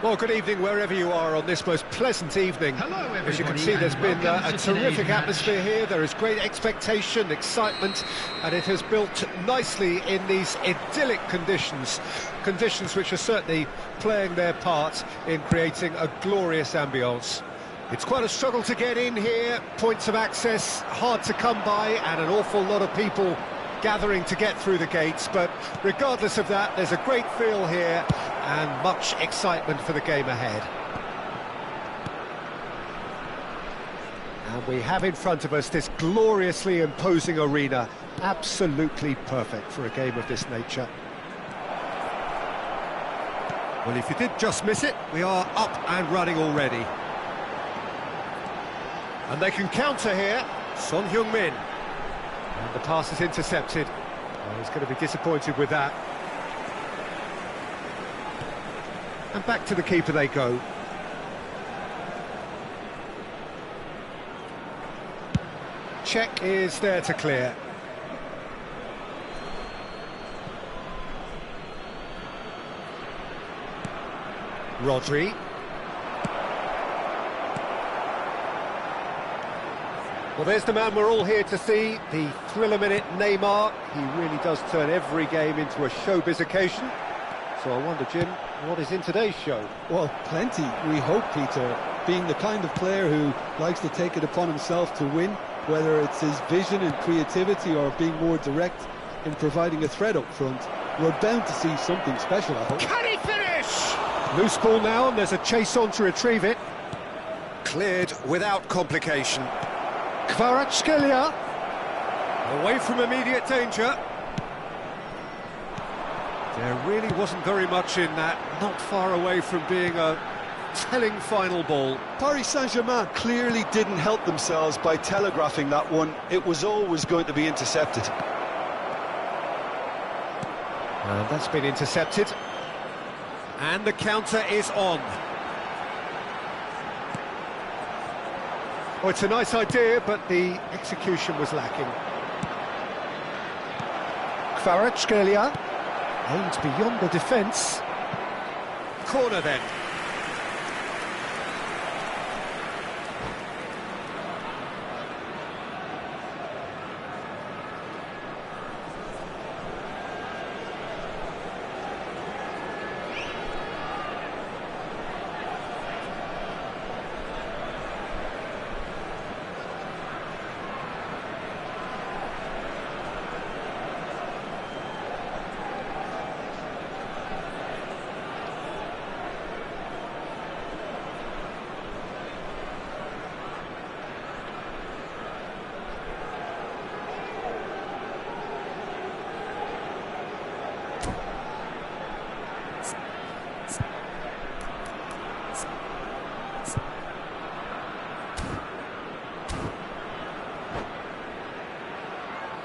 Well, good evening wherever you are on this most pleasant evening. Hello, everybody. As you can see, there's been a terrific match. atmosphere here. There is great expectation, excitement, and it has built nicely in these idyllic conditions. Conditions which are certainly playing their part in creating a glorious ambience. It's quite a struggle to get in here, points of access hard to come by, and an awful lot of people gathering to get through the gates, but regardless of that, there's a great feel here and much excitement for the game ahead. And we have in front of us this gloriously imposing arena, absolutely perfect for a game of this nature. Well, if you did just miss it, we are up and running already. And they can counter here, Son Heung-min. And the pass is intercepted. Oh, he's going to be disappointed with that. And back to the keeper they go. Check is there to clear. Rodri. Well, there's the man we're all here to see, the thriller-minute Neymar. He really does turn every game into a showbiz occasion. So I wonder, Jim, what is in today's show? Well, plenty, we hope, Peter. Being the kind of player who likes to take it upon himself to win, whether it's his vision and creativity or being more direct in providing a threat up front, we're bound to see something special, I hope. Can he finish? Loose ball now, and there's a chase on to retrieve it. Cleared without complication. Kvaratskhelia, away from immediate danger. There really wasn't very much in that, not far away from being a telling final ball. Paris Saint-Germain clearly didn't help themselves by telegraphing that one. It was always going to be intercepted. And that's been intercepted. And the counter is on. Oh, it's a nice idea, but the execution was lacking. Kvaratskhelia aims beyond the defence. Corner then.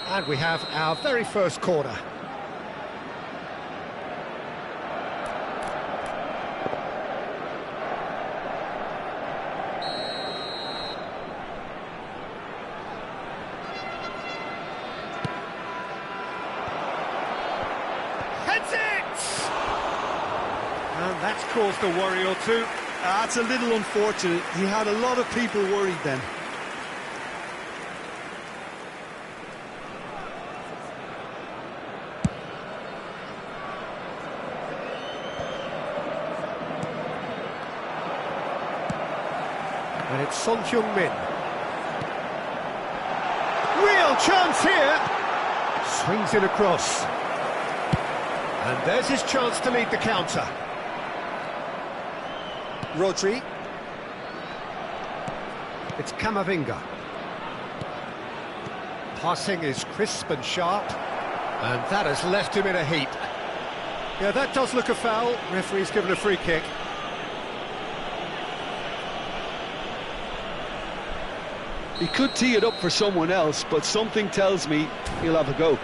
And we have our very first corner. Heads it! And that's caused a worry or two. That's a little unfortunate. He had a lot of people worried then. And it's Son Heung-min. Real chance here. Swings it across. And there's his chance to lead the counter. Rodri. It's Camavinga. Passing is crisp and sharp. And that has left him in a heap. Yeah, that does look a foul. Referee's given a free kick. He could tee it up for someone else, but something tells me he'll have a go.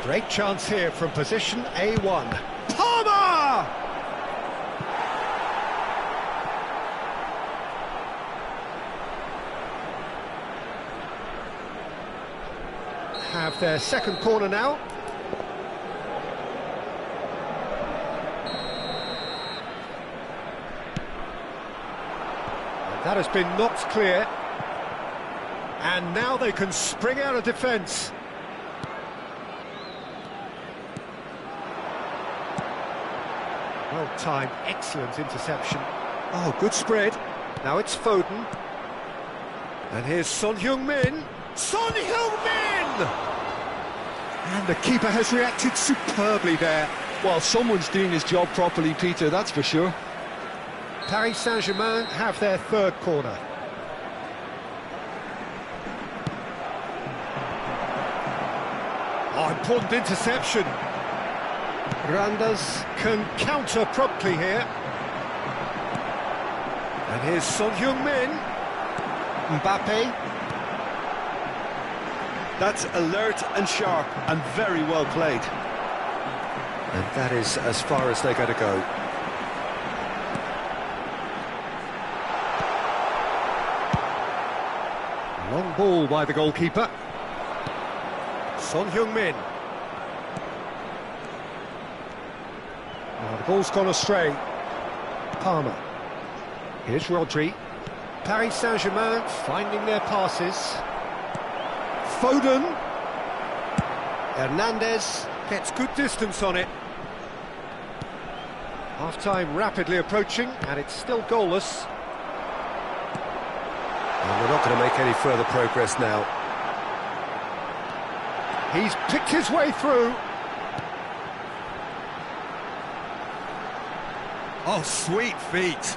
Great chance here from position A1. Palmer! Have their second corner now. That has been knocked clear. And now they can spring out of defence. Well-timed, excellent interception. Oh, good spread. Now it's Foden. And here's Son Heung-min. Son Heung-min! And the keeper has reacted superbly there. Well, someone's doing his job properly, Peter, that's for sure. Paris Saint-Germain have their third corner. Oh, important interception. Randers can counter promptly here. And here's Son Heung-min. Mbappe. That's alert and sharp and very well played. And that is as far as they're going to go. Long ball by the goalkeeper. Son Heung-min. Now the ball's gone astray. Palmer. Here's Rodri. Paris Saint-Germain finding their passes. Foden. Hernandez gets good distance on it. Half-time rapidly approaching, and it's still goalless. And we're not going to make any further progress now. He's picked his way through. Oh, sweet feet.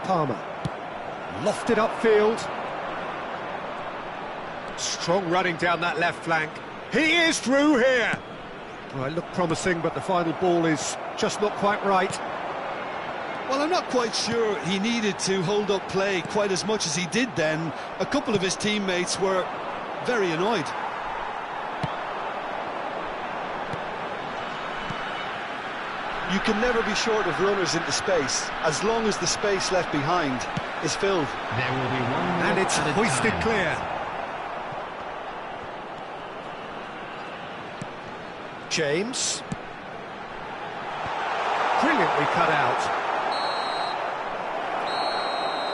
Palmer. Lofted upfield. Strong running down that left flank. He is through here. Well, it looked promising, but the final ball is just not quite right. Well, I'm not quite sure he needed to hold up play quite as much as he did then. A couple of his teammates were very annoyed. You can never be short of runners into space, as long as the space left behind is filled. There will be one more and it's hoisted clear. James. Brilliantly cut out.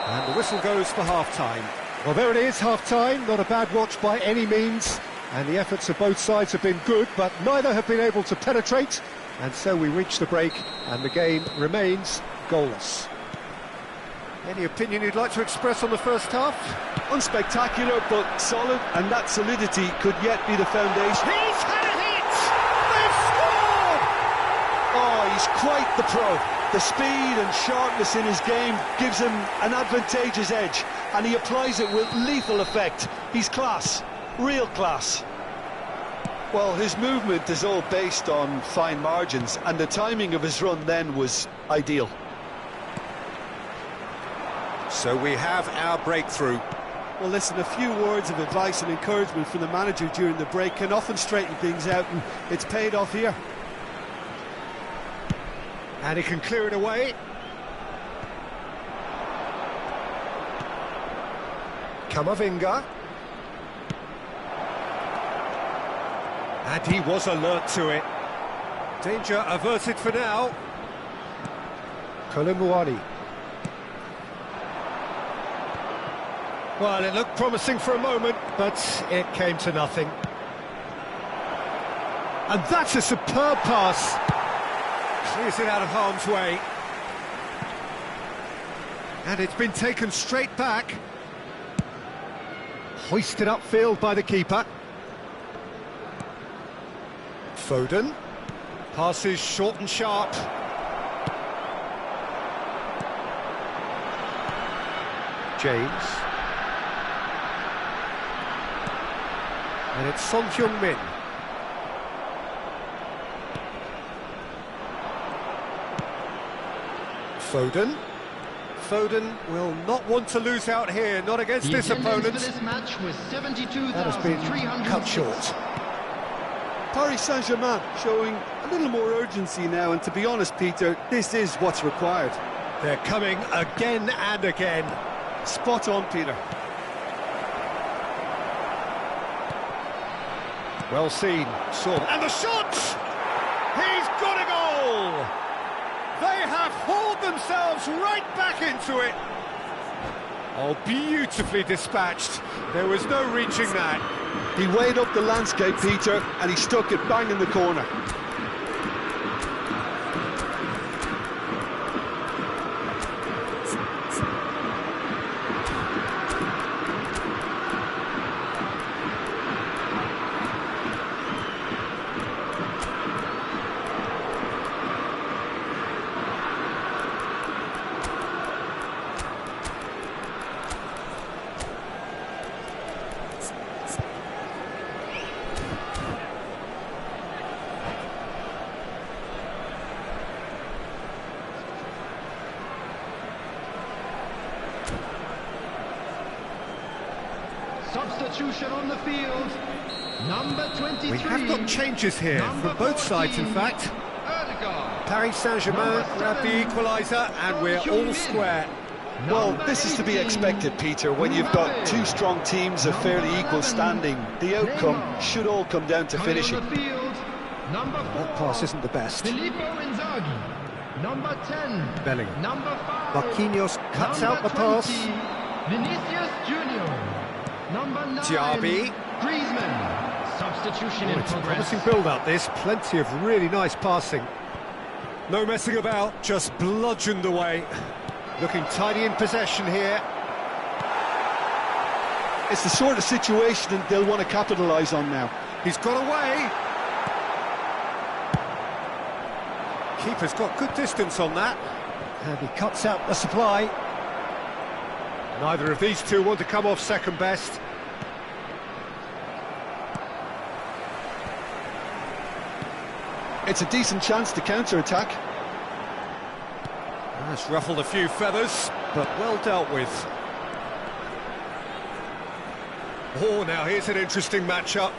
And the whistle goes for half-time. Well, there it is, half-time. Not a bad watch by any means. And the efforts of both sides have been good, but neither have been able to penetrate. And so we reach the break, and the game remains goalless. Any opinion you'd like to express on the first half? Unspectacular, but solid, and that solidity could yet be the foundation. He's had a hit! They've scored! Oh, he's quite the pro. The speed and sharpness in his game gives him an advantageous edge, and he applies it with lethal effect. He's class, real class. Well, his movement is all based on fine margins, and the timing of his run then was ideal. So we have our breakthrough. Well, listen, a few words of advice and encouragement from the manager during the break can often straighten things out, and it's paid off here. And he can clear it away. Kamavinga. And he was alert to it. Danger averted for now. Kolomuani. Well, it looked promising for a moment, but it came to nothing. And that's a superb pass. Clears it out of harm's way. And it's been taken straight back. Hoisted upfield by the keeper. Foden. Passes short and sharp. James. And it's Son Heung-min. Foden. Foden will not want to lose out here, not against this opponent. For this match was that has been cut short. Paris Saint-Germain showing a little more urgency now, and to be honest, Peter, this is what's required. They're coming again and again. Spot on, Peter. Well seen, and the shot! He's got a goal! They have themselves right back into it. Oh, beautifully dispatched. There was no reaching that. He weighed up the landscape, Peter, and he stuck it bang in the corner. Substitution on the field. Number 23. We have got changes here Number from both sides, in 14, fact. Erdegaard. Paris Saint-Germain Number grab the 7, equaliser, and we're all square. Well, Number this is to be 18, expected, Peter, when you've got two strong teams of fairly equal standing. The outcome should all come down to Coming finishing. on the field. Number 4. That pass isn't the best. Filippo Inzaghi. Number 10. Bellingham. Number 5. Marquinhos cuts out the Number 20, pass. Vinicius Junior. Number 9. Diaby. Griezmann. Substitution in It's a progress. promising build-up, this. Plenty of really nice passing. No messing about, just bludgeoned away. Looking tidy in possession here. It's the sort of situation that they'll want to capitalise on now. He's got away. Keeper's got good distance on that. And he cuts out the supply. Neither of these two want to come off second best. It's a decent chance to counter-attack. That's ruffled a few feathers, but well dealt with. Oh, now here's an interesting matchup.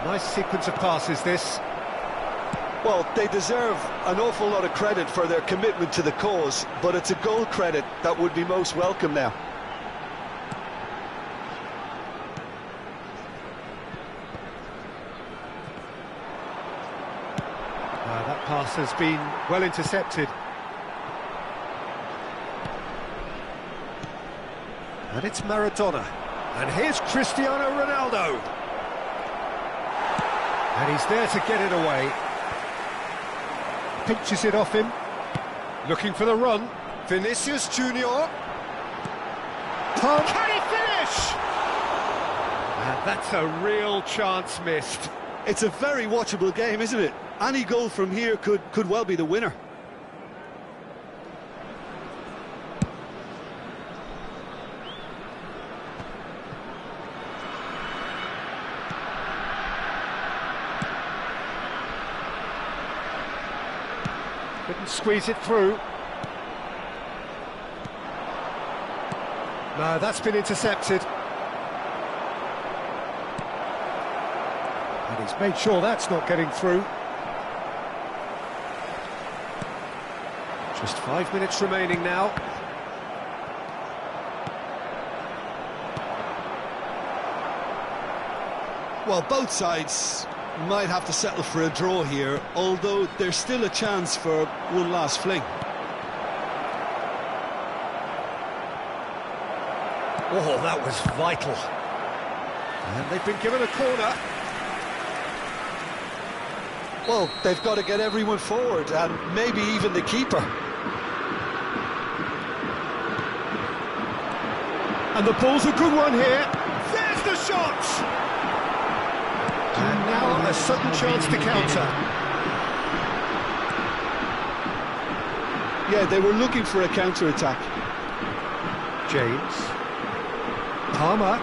Nice sequence of passes, this. Well, they deserve an awful lot of credit for their commitment to the cause, but it's a goal credit that would be most welcome now. That pass has been well intercepted. And it's Maradona. And here's Cristiano Ronaldo. And he's there to get it away. Pinches it off him. Looking for the run. Vinicius Junior. Can he finish? And that's a real chance missed. It's a very watchable game, isn't it? Any goal from here could well be the winner. Couldn't squeeze it through. No, that's been intercepted. And he's made sure that's not getting through. Just 5 minutes remaining now. Well, both sides might have to settle for a draw here, although there's still a chance for one last fling. Oh, that was vital. And they've been given a corner. Well, they've got to get everyone forward, and maybe even the keeper. And the ball's a good one here. There's the shot! And now a sudden chance to counter. Yeah, they were looking for a counter-attack. James. Palmer.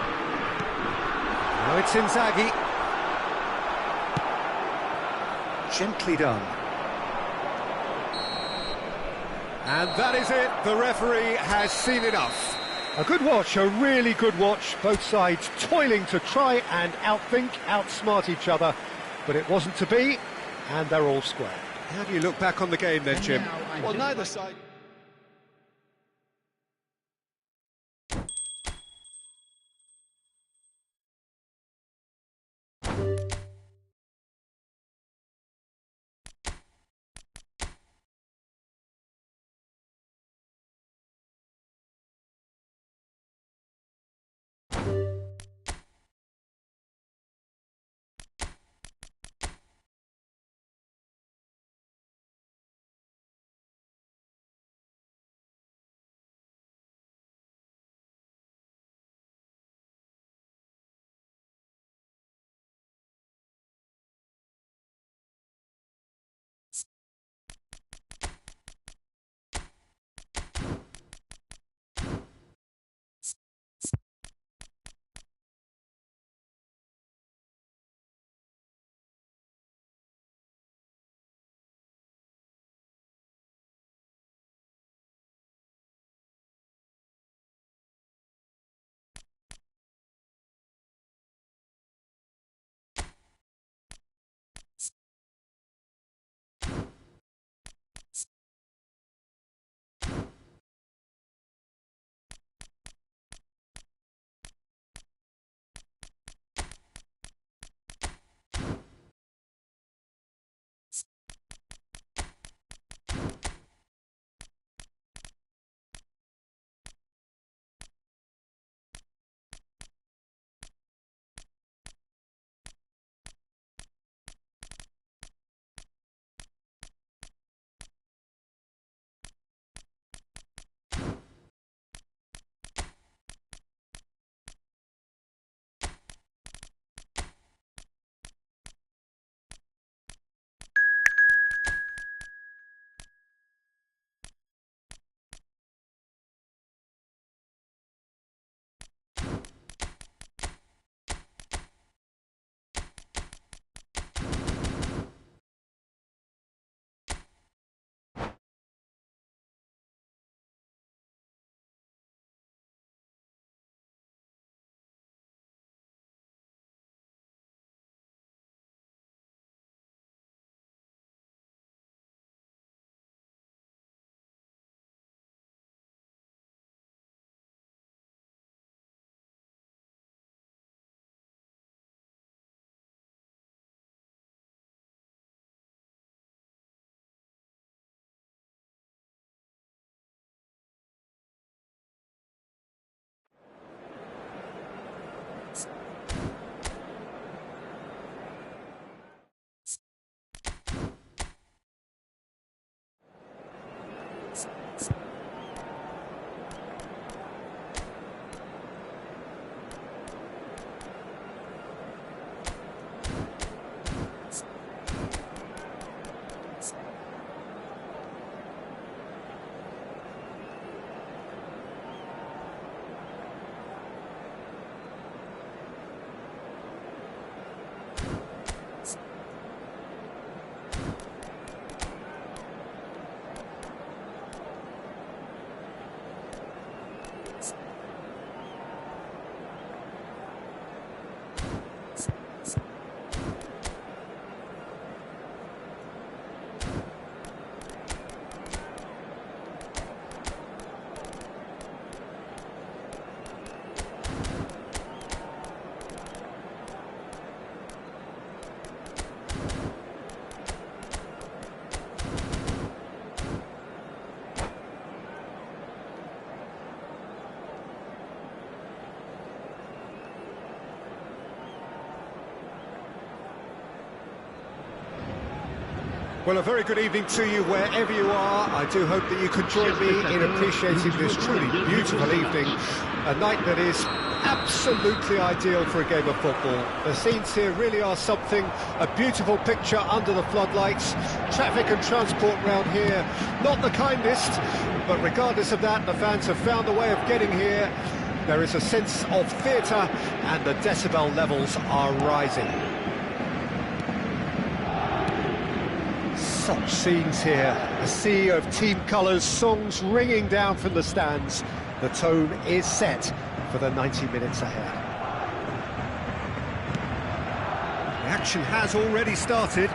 Now it's Inzaghi. Gently done. And that is it. The referee has seen enough. A good watch, a really good watch. Both sides toiling to try and outthink, outsmart each other. But it wasn't to be, and they're all square. How do you look back on the game then, Jim? Well, neither side... Well, a very good evening to you wherever you are. I do hope that you could join me in appreciating this truly beautiful evening, a night that is absolutely ideal for a game of football. The scenes here really are something, a beautiful picture under the floodlights. Traffic and transport round here, not the kindest, but regardless of that, the fans have found a way of getting here. There is a sense of theatre and the decibel levels are rising. Such scenes here, a sea of team colours, songs ringing down from the stands. The tone is set for the 90 minutes ahead. The action has already started.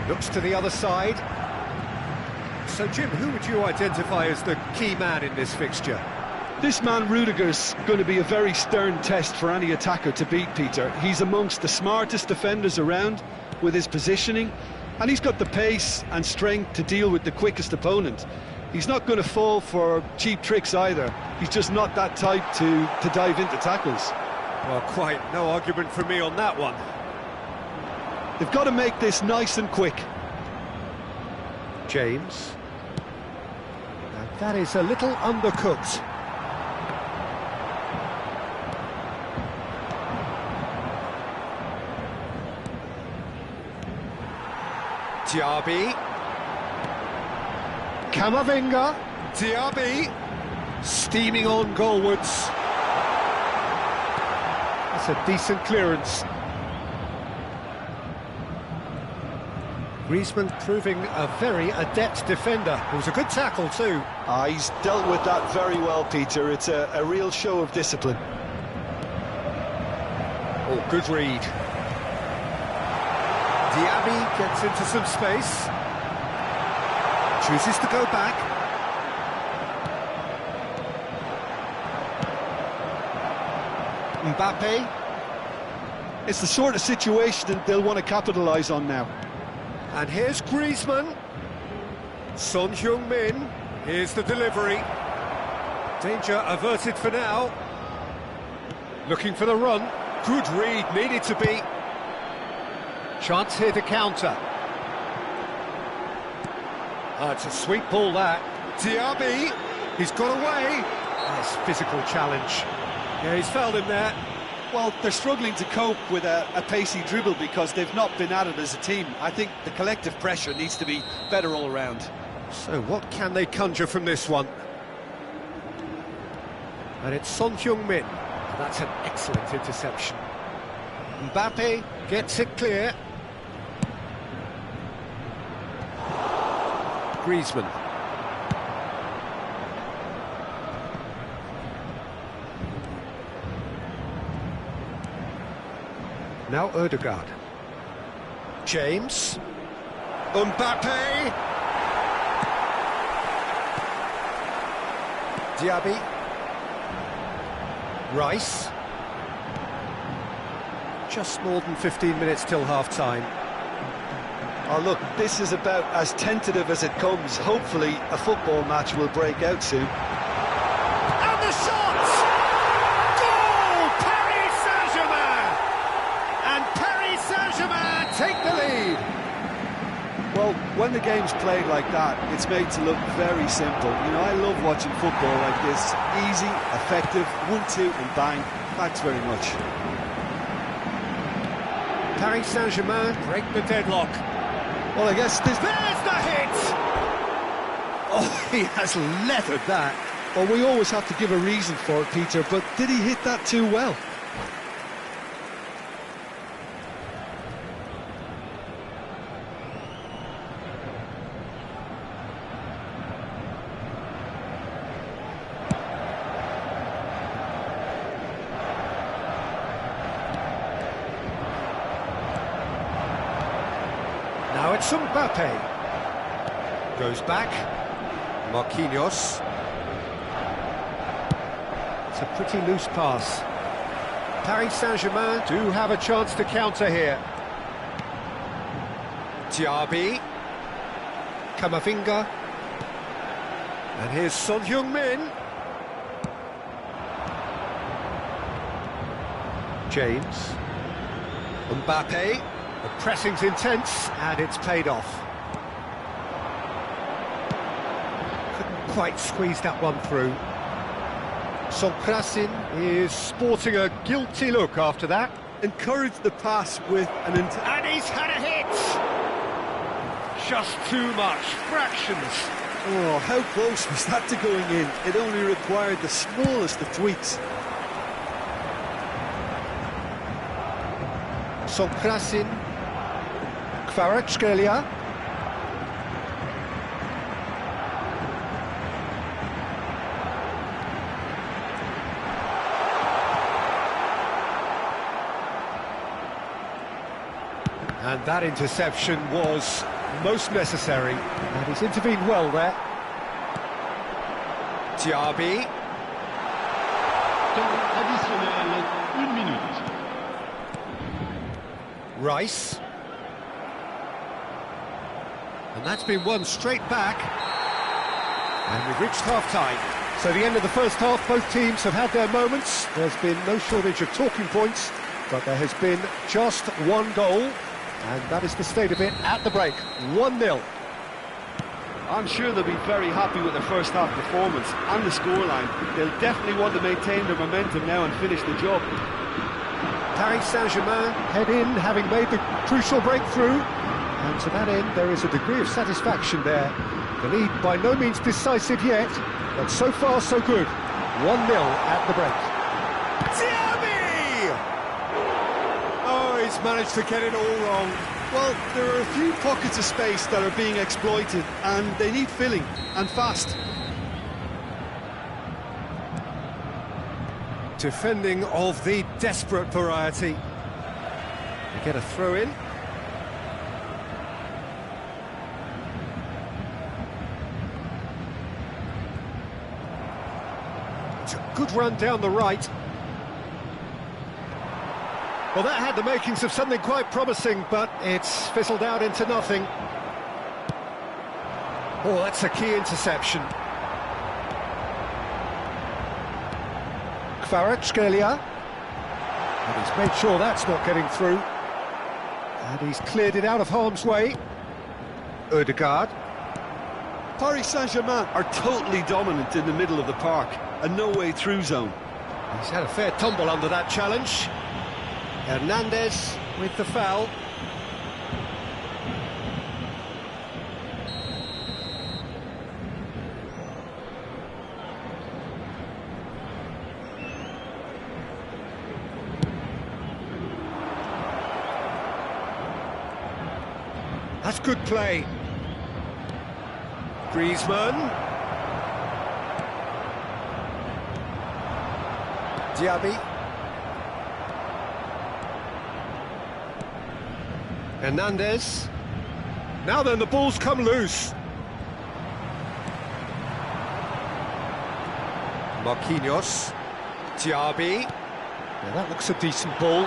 Looks to the other side. So Jim, who would you identify as the key man in this fixture? This man Rudiger's going to be a very stern test for any attacker to beat, Peter. He's amongst the smartest defenders around with his positioning, and he's got the pace and strength to deal with the quickest opponent. He's not going to fall for cheap tricks either. He's just not that type to dive into tackles. Well, quite no argument from me on that one. They've got to make this nice and quick. James. And that is a little undercooked. Diaby. Camavinga. Diaby. Steaming on goalwards. That's a decent clearance. Griezmann proving a very adept defender. It was a good tackle too. He's dealt with that very well, Peter. It's a real show of discipline. Oh, good read. Diaby gets into some space. Chooses to go back. Mbappe. It's the sort of situation that they'll want to capitalise on now. And here's Griezmann. Son Heung-min. Here's the delivery. Danger averted for now. Looking for the run. Good read, needed to be. Chance here to counter. It's a sweet ball, that. Diaby, he's got away. Nice physical challenge. Yeah, he's fouled him there. Well, they're struggling to cope with a pacey dribble because they've not been at it as a team. I think the collective pressure needs to be better all around. So what can they conjure from this one? And it's Son Heung-min. That's an excellent interception. Mbappe gets it clear. Griezmann. Now Ødegaard. James. Mbappe. Diaby. Rice. Just more than 15 minutes till half-time. Oh, look, this is about as tentative as it comes. Hopefully, a football match will break out soon. And the shot! Goal! Paris Saint-Germain! And Paris Saint-Germain take the lead. Well, when the game's played like that, it's made to look very simple. You know, I love watching football like this. Easy, effective, 1-2 and bang. Thanks very much. Paris Saint-Germain break the deadlock. Well, I guess this... There's the hit! Oh, he has leathered that. Well, we always have to give a reason for it, Peter, but did he hit that too well? Now it's Mbappe. Goes back. Marquinhos. It's a pretty loose pass. Paris Saint-Germain do have a chance to counter here. Diaby. Camavinga. And here's Son Heung-min. James. Mbappe. The pressing's intense, and it's paid off. Couldn't quite squeeze that one through. Sonkrasin is sporting a guilty look after that. Encouraged the pass with an... And he's had a hit! Just too much, fractions. Oh, how close was that to going in? It only required the smallest of tweaks. Sonkrasin. Kvaratskhelia. And that interception was most necessary, and he's intervened well there. Diaby. Temps additionnel, 1 minute. Rice. And that's been won straight back. And we've reached half-time. So the end of the first half, both teams have had their moments. There's been no shortage of talking points, but there has been just one goal, and that is the state of it at the break. 1-0. I'm sure they'll be very happy with their first half performance and the scoreline. They'll definitely want to maintain their momentum now and finish the job. Paris Saint-Germain head in, having made the crucial breakthrough. And to that end, there is a degree of satisfaction there. The lead by no means decisive yet, but so far so good. 1-0 at the break. Diaby! Oh, he's managed to get it all wrong. Well, there are a few pockets of space that are being exploited, and they need filling, and fast. Defending of the desperate variety. They get a throw in. It's a good run down the right. Well, that had the makings of something quite promising, but it's fizzled out into nothing. Oh, that's a key interception. Kvaratskhelia. And he's made sure that's not getting through. And he's cleared it out of harm's way. Ødegaard. Paris Saint-Germain are totally dominant in the middle of the park, a no-way-through zone. He's had a fair tumble under that challenge. Hernandez with the foul. That's good play. Griezmann. Diaby. Hernandez. Now then, the ball's come loose. Marquinhos. Diaby. Now that looks a decent ball.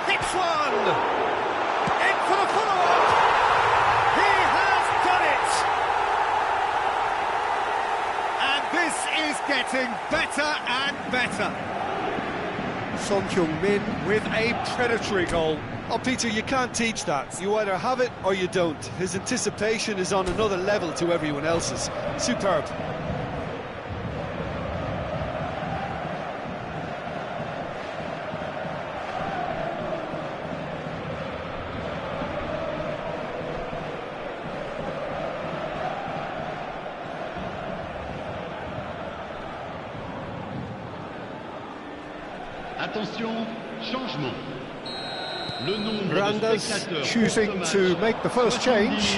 Hits one! In for the follow-up! He has done it! And this is getting better and better. Son Heung-min with a predatory goal. Oh, Peter, you can't teach that. You either have it or you don't. His anticipation is on another level to everyone else's. Superb. Attention, changement. Le nombre Brandas de spectateurs choosing to make the first change.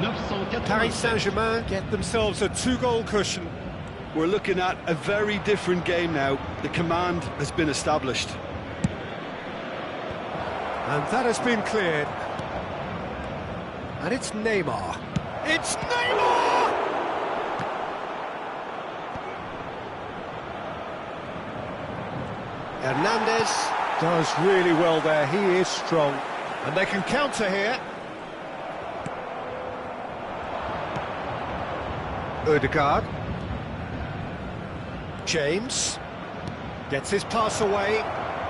987. Paris Saint-Germain get themselves a 2-goal cushion. We're looking at a very different game now. The command has been established. And that has been cleared. And it's Neymar. It's Neymar! Hernandez does really well there. He is strong. And they can counter here. Ødegaard. James. Gets his pass away,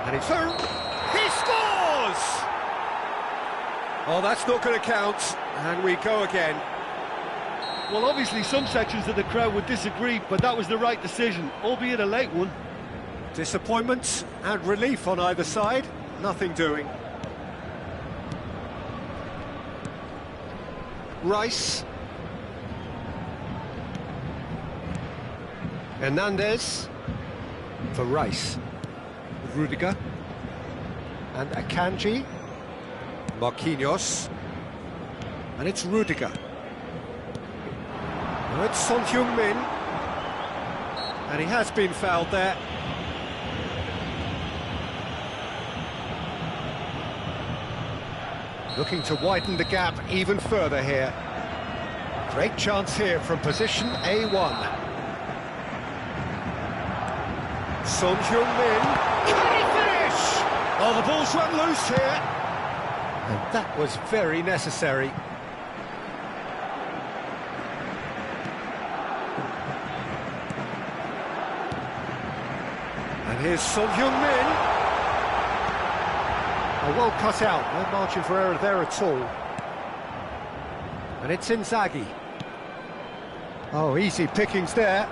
and it's through. He scores! Oh, that's not going to count, and we go again. Well, obviously some sections of the crowd would disagree, but that was the right decision, albeit a late one. Disappointment and relief on either side, nothing doing. Rice. Hernandez for Rice. Rudiger. And Akanji. Marquinhos. And it's Rudiger. Now it's Son Heung-min. And he has been fouled there. Looking to widen the gap even further here. Great chance here from position A1. Son Heung-min. Can he finish? Oh, the ball's run loose here. And that was very necessary. And here's Son Heung-min. Well cut out, no margin for error there at all. And it's Inzaghi. Oh, easy pickings there.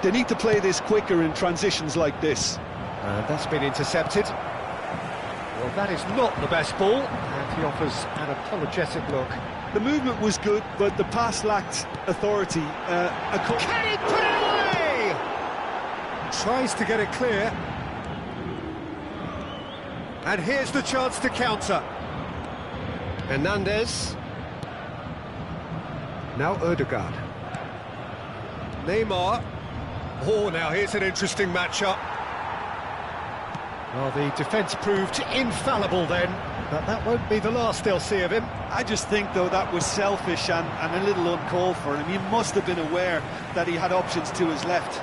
They need to play this quicker in transitions like this. And that's been intercepted. Well, that is not the best ball, and he offers an apologetic look. The movement was good, but the pass lacked authority. Can he put it away? Tries to get it clear. And here's the chance to counter. Hernandez. Now Ødegaard. Neymar. Oh, now here's an interesting matchup. Well, the defence proved infallible then, but that won't be the last they'll see of him. I just think, though, that was selfish and a little uncalled for him. He must have been aware that he had options to his left.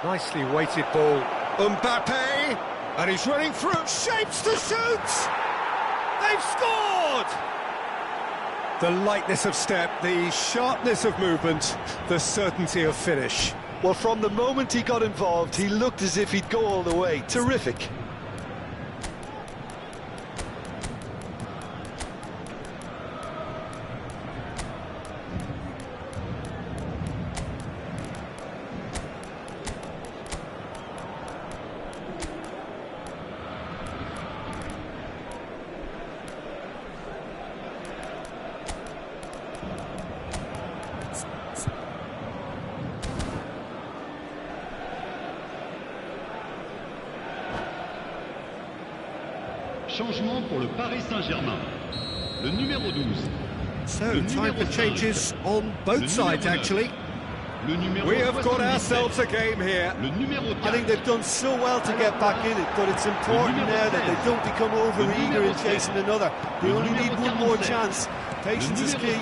Nicely weighted ball. Mbappe, and he's running through, shapes to shoot! They've scored! The lightness of step, the sharpness of movement, the certainty of finish. Well, from the moment he got involved, he looked as if he'd go all the way. Terrific. Changement pour le Paris Saint-Germain. Le numéro 12. So, time for changes on both sides, actually. We have got ourselves a game here. I think they've done so well to get back in it, but it's important now that they don't become over-eager in chasing another. They only need one more chance. Patience is key.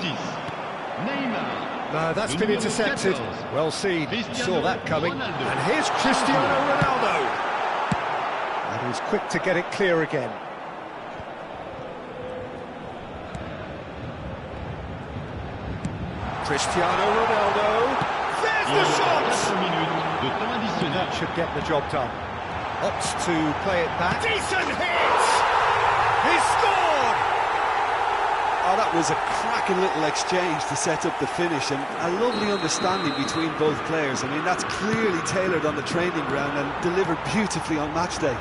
No, that's been intercepted. Well seen. Saw that coming. And here's Cristiano Ronaldo. And he's quick to get it clear again. Cristiano Ronaldo. There's the shot! That should get the job done. Opts to play it back. Decent hit! He scored! Oh, that was a cracking little exchange to set up the finish, and a lovely understanding between both players. I mean, that's clearly tailored on the training ground and delivered beautifully on match day.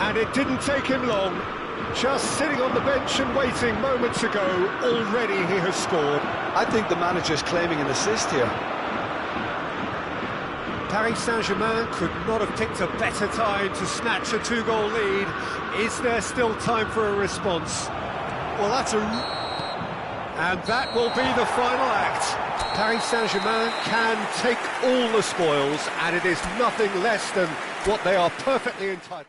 And it didn't take him long. Just sitting on the bench and waiting moments ago, already he has scored. I think the manager's claiming an assist here. Paris Saint-Germain could not have picked a better time to snatch a two-goal lead. Is there still time for a response? Well, that's a... And that will be the final act. Paris Saint-Germain can take all the spoils, and it is nothing less than what they are perfectly entitled.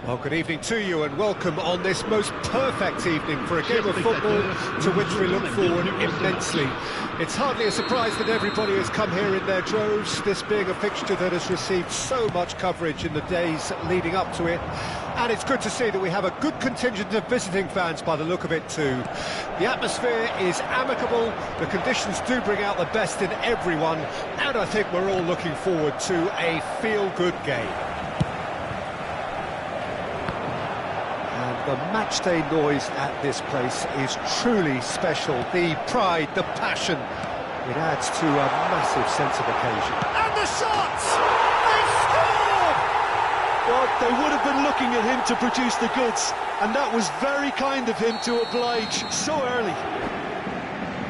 Well, good evening to you and welcome on this most perfect evening for a game of football to which we look forward immensely. It's hardly a surprise that everybody has come here in their droves, this being a fixture that has received so much coverage in the days leading up to it. And it's good to see that we have a good contingent of visiting fans by the look of it too. The atmosphere is amicable, the conditions do bring out the best in everyone, and I think we're all looking forward to a feel-good game. The matchday noise at this place is truly special. The pride, the passion, it adds to a massive sense of occasion. And the shots! They scored! Well, they would have been looking at him to produce the goods, and that was very kind of him to oblige so early.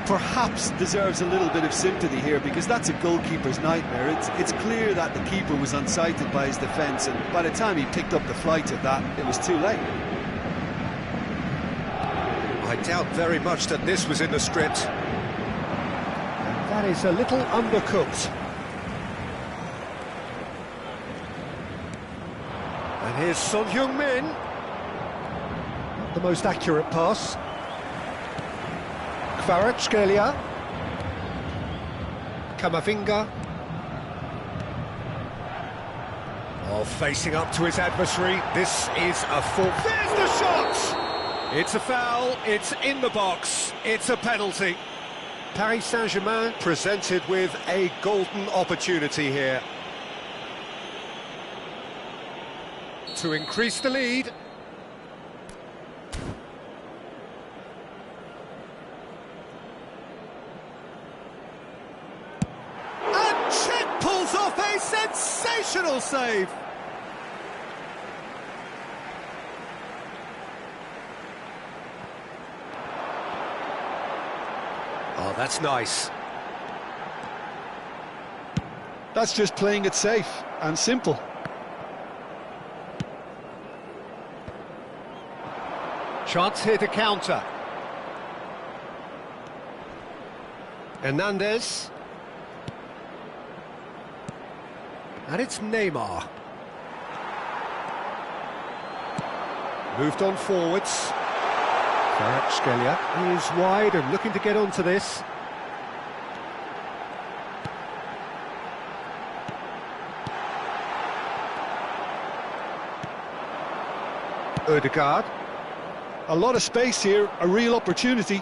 Perhaps deserves a little bit of sympathy here, because that's a goalkeeper's nightmare. It's clear that the keeper was unsighted by his defence, and by the time he picked up the flight of that, it was too late. I doubt very much that this was in the script. And that is a little undercooked. And here's Son Heung-min. Not the most accurate pass. Kvaratskhelia. Kamavinga. Oh, facing up to his adversary. This is a full... There's the shot! It's a foul, it's in the box, it's a penalty. Paris Saint-Germain presented with a golden opportunity here to increase the lead. And Cech pulls off a sensational save. Oh, that's nice. That's just playing it safe and simple. Chance here to counter. Hernandez. And it's Neymar. Moved on forwards. Kvaratskhelia is wide and looking to get onto this. Ødegaard. A lot of space here, a real opportunity.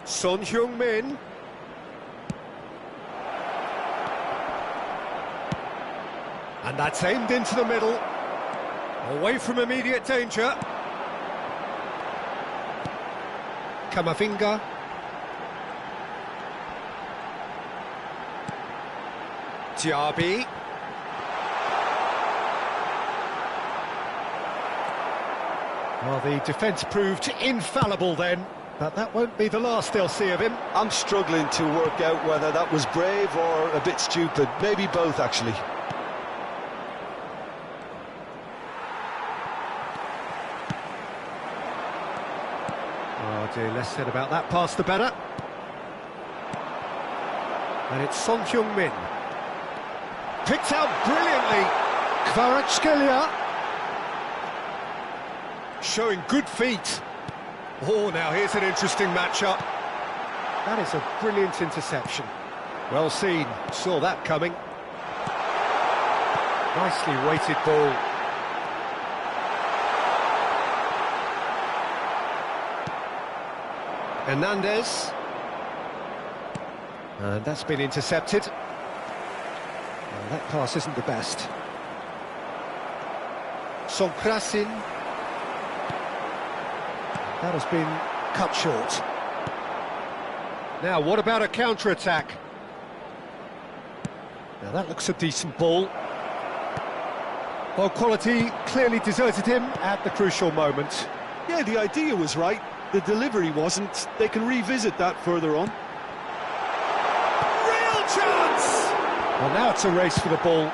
Son Heung-min. And that's aimed into the middle. Away from immediate danger. Kamavinga. Diaby. Well, the defence proved infallible then, but that won't be the last they'll see of him. I'm struggling to work out whether that was brave or a bit stupid. Maybe both, actually. Oh dear, less said about that pass the better. And it's Son Heung-min. Picked out brilliantly. Kvaratskhelia. Showing good feet. Oh, now here's an interesting matchup. That is a brilliant interception. Well seen, saw that coming. Nicely weighted ball. Hernandez. And that's been intercepted. Well, that pass isn't the best. Sonkrasin. That has been cut short. Now, what about a counter-attack? Now, that looks a decent ball. Well, quality clearly deserted him at the crucial moment. Yeah, the idea was right. The delivery wasn't. They can revisit that further on. Real chance! Well, now it's a race for the ball.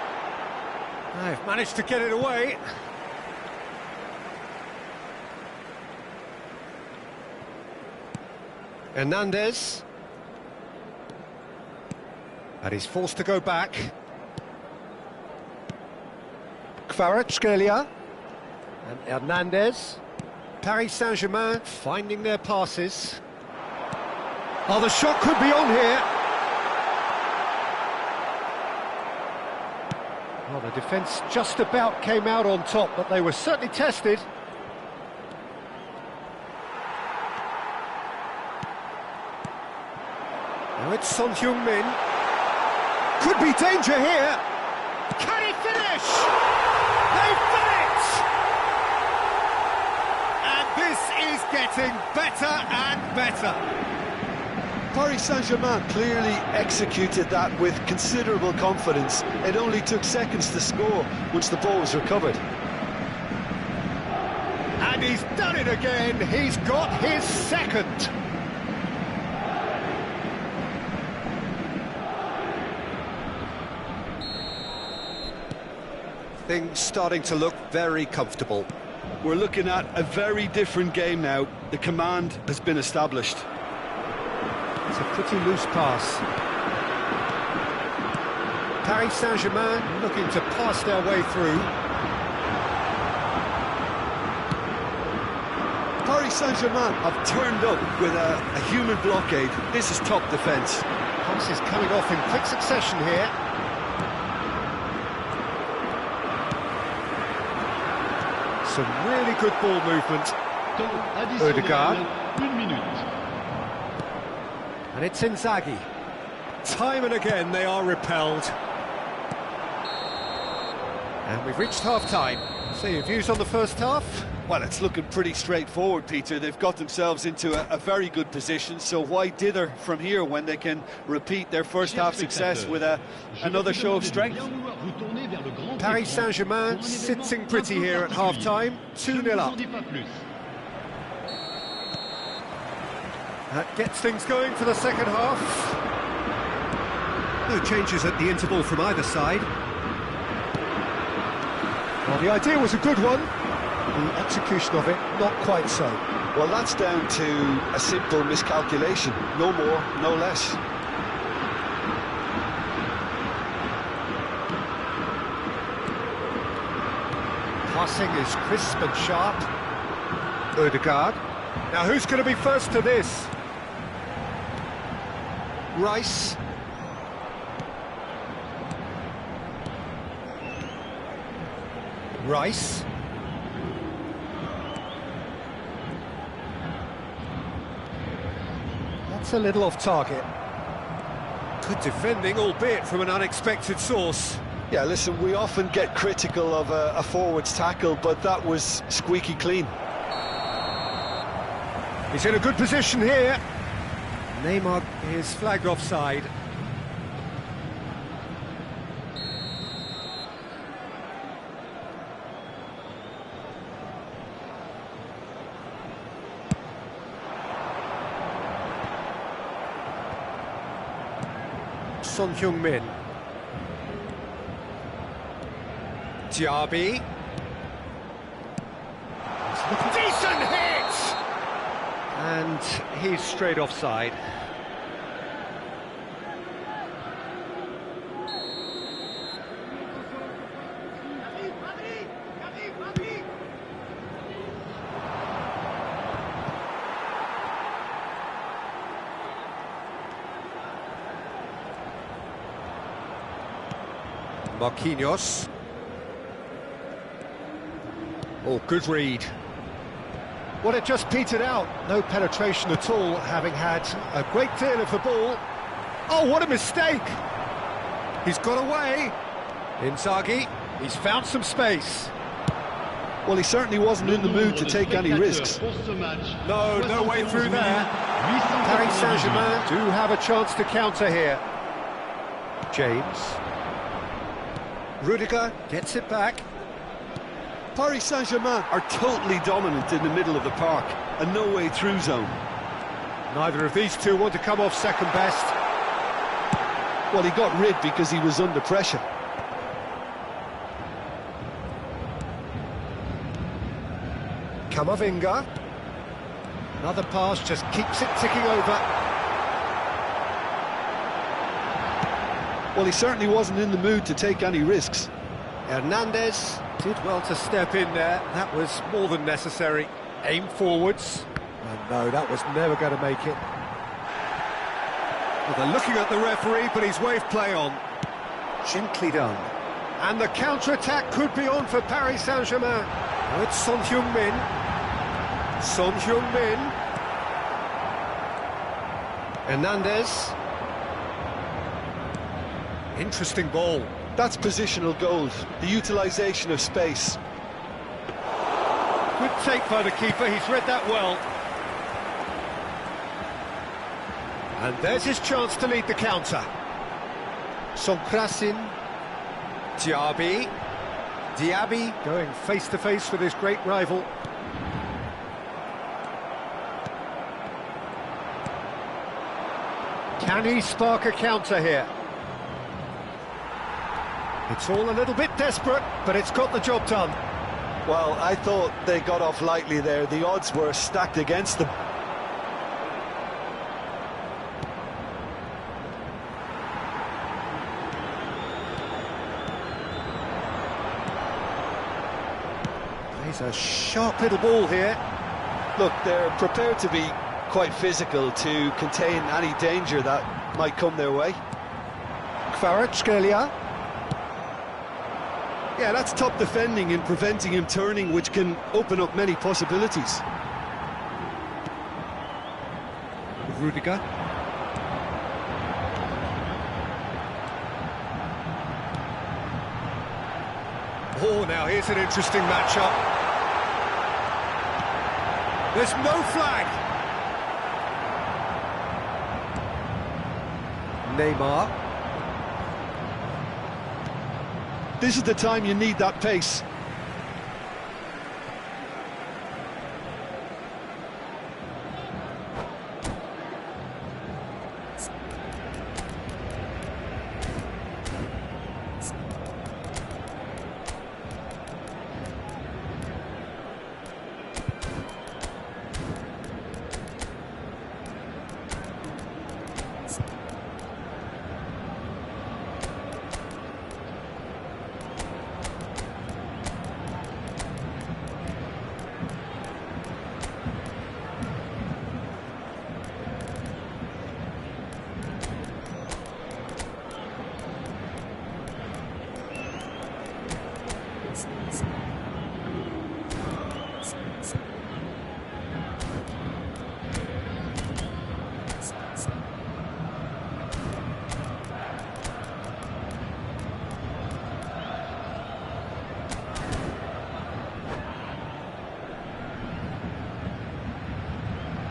They've managed to get it away. Hernandez. And he's forced to go back. Kvaratskhelia and Hernandez. Paris Saint-Germain finding their passes. Oh, the shot could be on here. Well, the defence just about came out on top, but they were certainly tested. Now it's Son Heung-min. Could be danger here. Can he finish? They've done it! And this is getting better and better. Paris Saint-Germain clearly executed that with considerable confidence. It only took seconds to score once the ball was recovered. And he's done it again. He's got his second. Things starting to look very comfortable. We're looking at a very different game now. The command has been established. It's a pretty loose pass. Paris Saint-Germain looking to pass their way through. Paris Saint-Germain Have turned up with a human blockade. This is top defence. Passes coming off in quick succession here. Some really good ball movement. Odegaard. And it's Inzaghi. Time and again they are repelled. And we've reached half-time. So your views on the first half? Well, it's looking pretty straightforward, Peter. They've got themselves into a very good position, so why dither from here when they can repeat their first half success with another show of strength? Paris Saint-Germain sitting pretty here at half-time, 2-0 up. That gets things going for the second half. No changes at the interval from either side. Well, the idea was a good one. The execution of it, not quite so. Well, that's down to a simple miscalculation. No more, no less. Passing is crisp and sharp. Odegaard. Now, who's going to be first to this? Rice. Rice. That's a little off target. Good defending, albeit from an unexpected source. Yeah, listen, we often get critical of a forward's tackle, but that was squeaky clean. He's in a good position here. Neymar is flagged offside. Son Heung-min. Diaby. Decent hit! And he's straight offside. Marquinhos. Oh, good read. Well, it just petered out. No penetration at all, having had a great deal of the ball. Oh, what a mistake! He's got away. Inzaghi, he's found some space. Well, he certainly wasn't in the mood to take any risks. No way through there. Paris Saint-Germain do have a chance to counter here. James. Rudiger gets it back. Paris Saint-Germain Are totally dominant in the middle of the park, a no-way through zone. Neither of these two want to come off second best. well, he got rid because he was under pressure. Camavinga. Another pass just keeps it ticking over. Well, he certainly wasn't in the mood to take any risks. Hernandez Did well to step in there, that was more than necessary. Aim forwards, and no, that was never going to make it. Well, they're looking at the referee, but he's waved play on. Gently done. And the counter-attack could be on for Paris Saint-Germain. Oh, it's Son Heung-min. Son Heung-min. Hernandez. Interesting ball. That's positional gold, the utilisation of space. Good take by the keeper, he's read that well. And there's his chance to lead the counter. Sonkrasin. Diaby going face-to-face with his great rival. Can he spark a counter here? It's all a little bit desperate, but it's got the job done. Well, I thought they got off lightly there. The odds were stacked against them. He's a sharp little ball here. Look, they're prepared to be quite physical to contain any danger that might come their way. Kvaratskhelia. Yeah, that's top defending and preventing him turning, which can open up many possibilities. Rudiger. Oh, now here's an interesting matchup. There's no flag. Neymar. This is the time you need that pace.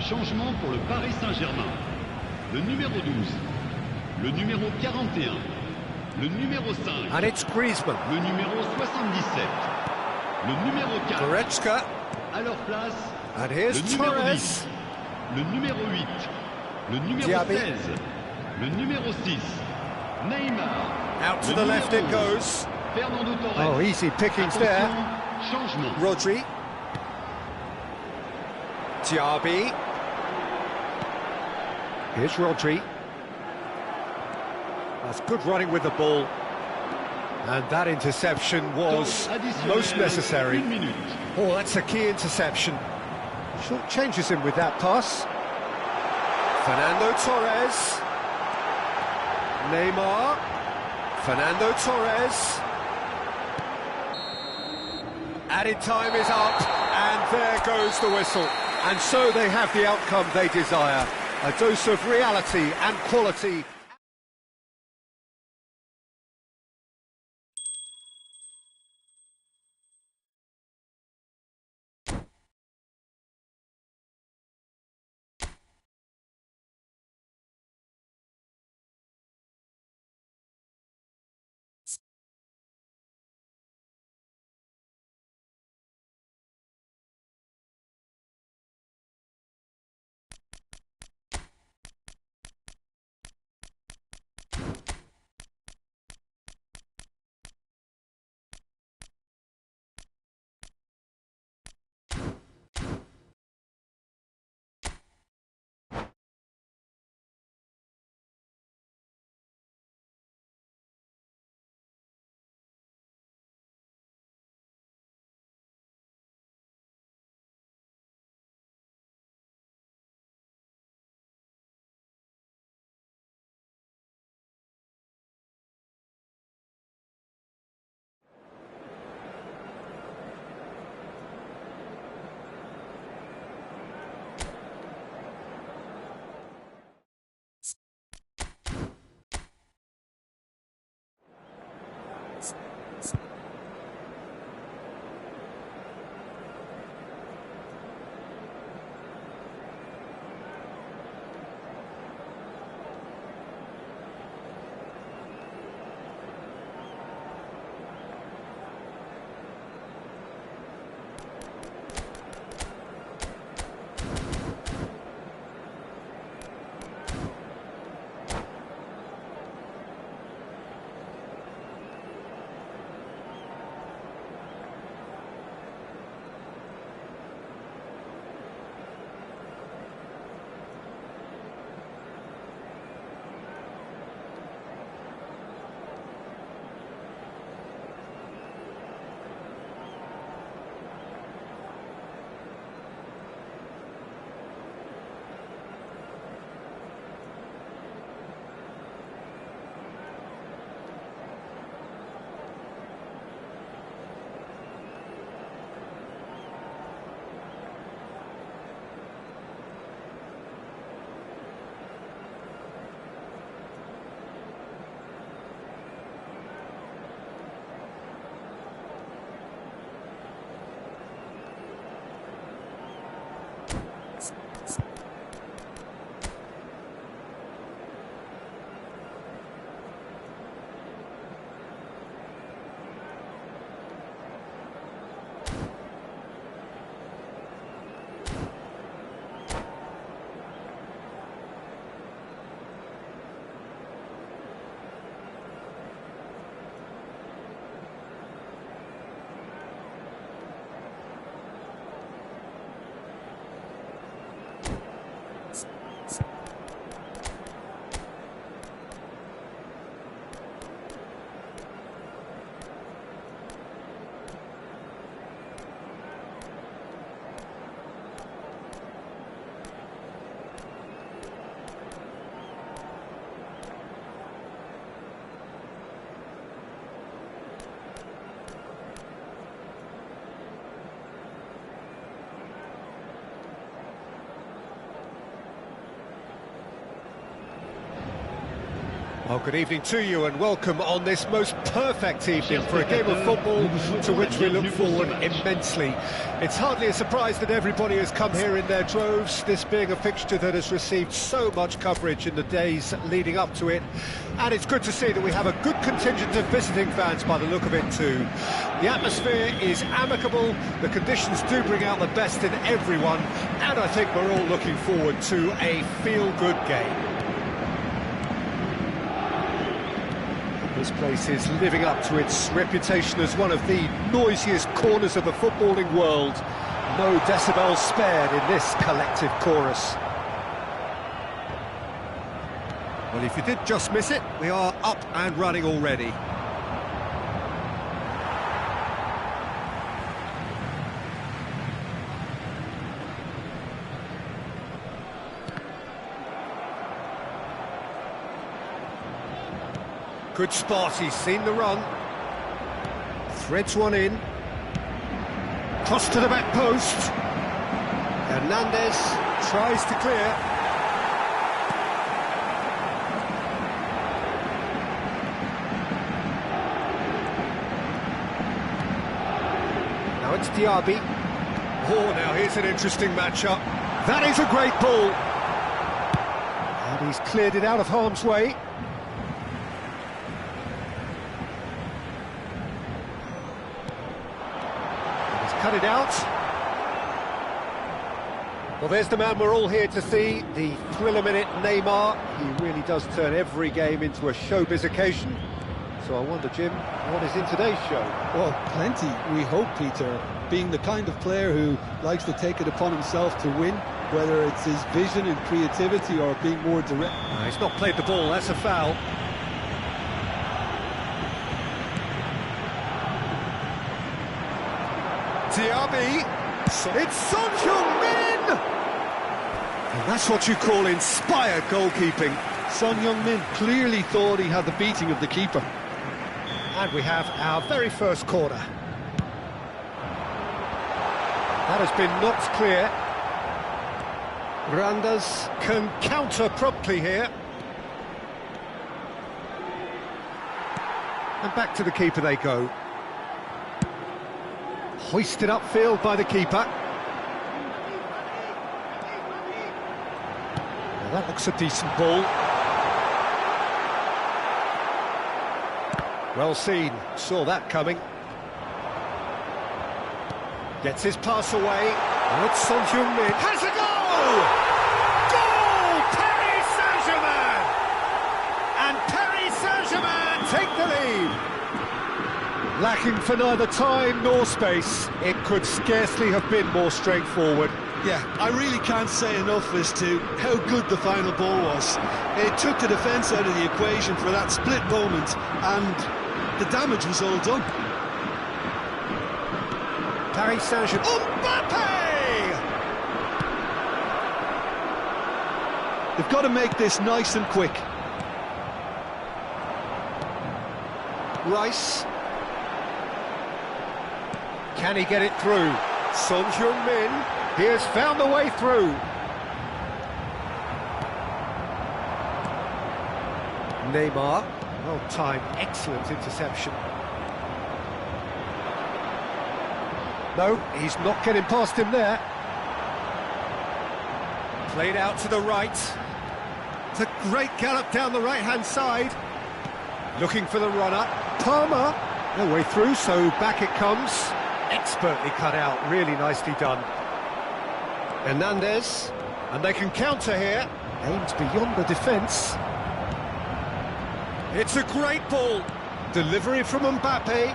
Changement pour le Paris Saint-Germain. Le numéro 12, le numéro 41, le numéro 5. And it's Griezmann. Le numéro 77, le numéro 4. Goretzka. À leur place, And here's le numéro Torres. 10, le numéro 8, le numéro Diaby. 16, le numéro 6, Neymar. Out to le the left it numéro 11, goes. Fernando Torres. Oh, easy pickings there. Attention, changement. Rodri. Diaby. Here's Rodri. That's good running with the ball. And that interception was most necessary. Une minute. Oh, that's a key interception. Short changes him with that pass. Fernando Torres. Neymar. Fernando Torres. Added time is up, and there goes the whistle. And so they have the outcome they desire. A dose of reality and quality. Well, good evening to you and welcome on this most perfect evening for a game of football to which we look forward immensely. It's hardly a surprise that everybody has come here in their droves, this being a fixture that has received so much coverage in the days leading up to it. And it's good to see that we have a good contingent of visiting fans by the look of it too. The atmosphere is amicable, the conditions do bring out the best in everyone, and I think we're all looking forward to a feel-good game. This place is living up to its reputation as one of the noisiest corners of the footballing world. No decibels spared in this collective chorus. Well, if you did just miss it, we are up and running already. Good spot, he's seen the run. Threads one in. Cross to the back post. Hernandez tries to clear. Now it's Diaby. Oh, now here's an interesting matchup. That is a great ball. And he's cleared it out of harm's way. Cut it out. Well, there's the man we're all here to see, the thriller-minute Neymar. He really does turn every game into a showbiz occasion. So I wonder, Jim, what is in today's show? Well, plenty, we hope, Peter. Being the kind of player who likes to take it upon himself to win, whether it's his vision and creativity or being more direct. He's not played the ball, that's a foul. Diaby, it's Son Heung-min! And that's what you call inspired goalkeeping. Son Heung-min clearly thought he had the beating of the keeper. And we have our very first corner. That has been knocked clear. Randers can counter promptly here. And back to the keeper they go. Hoisted upfield by the keeper. Well, that looks a decent ball. Well seen, saw that coming. Gets his pass away. Oh, it's Son Heung-min. Has a goal! Goal! Paris Saint-Germain! And Paris Saint-Germain take the lead. Lacking for neither time nor space, it could scarcely have been more straightforward. Yeah, I really can't say enough as to how good the final ball was. It took the defence out of the equation for that split moment, and the damage was all done. Paris Saint-Germain. Mbappe! They've got to make this nice and quick. Rice. Can he get it through? Son Heung-min, he has found the way through. Neymar, well timed, excellent interception. No, he's not getting past him there. Played out to the right. It's a great gallop down the right-hand side. Looking for the runner. Palmer, no way through, so back it comes. Expertly cut out, really nicely done. Hernandez, and they can counter here. Aims beyond the defence. It's a great ball. Delivery from Mbappe.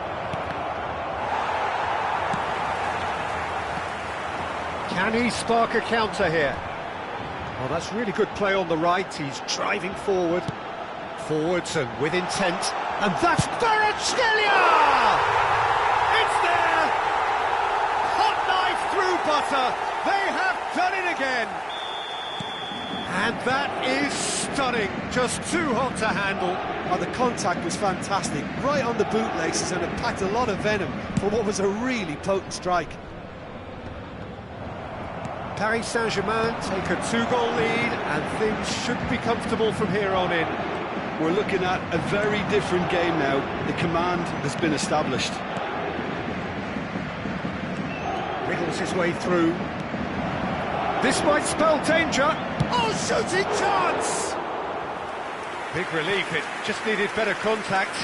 Can he spark a counter here? Well, that's really good play on the right. He's driving forward. Forwards and with intent. And that's Kvaratskhelia! Butter, they have done it again, and that is stunning, just too hot to handle. Oh, the contact was fantastic, right on the bootlaces, and it packed a lot of venom for what was a really potent strike. Paris Saint-Germain take a 2-goal lead, and things should be comfortable from here on in. we're looking at a very different game now. The command has been established. Wriggles his way through. This might spell danger. Oh, shooting chance! Big relief, it just needed better contact.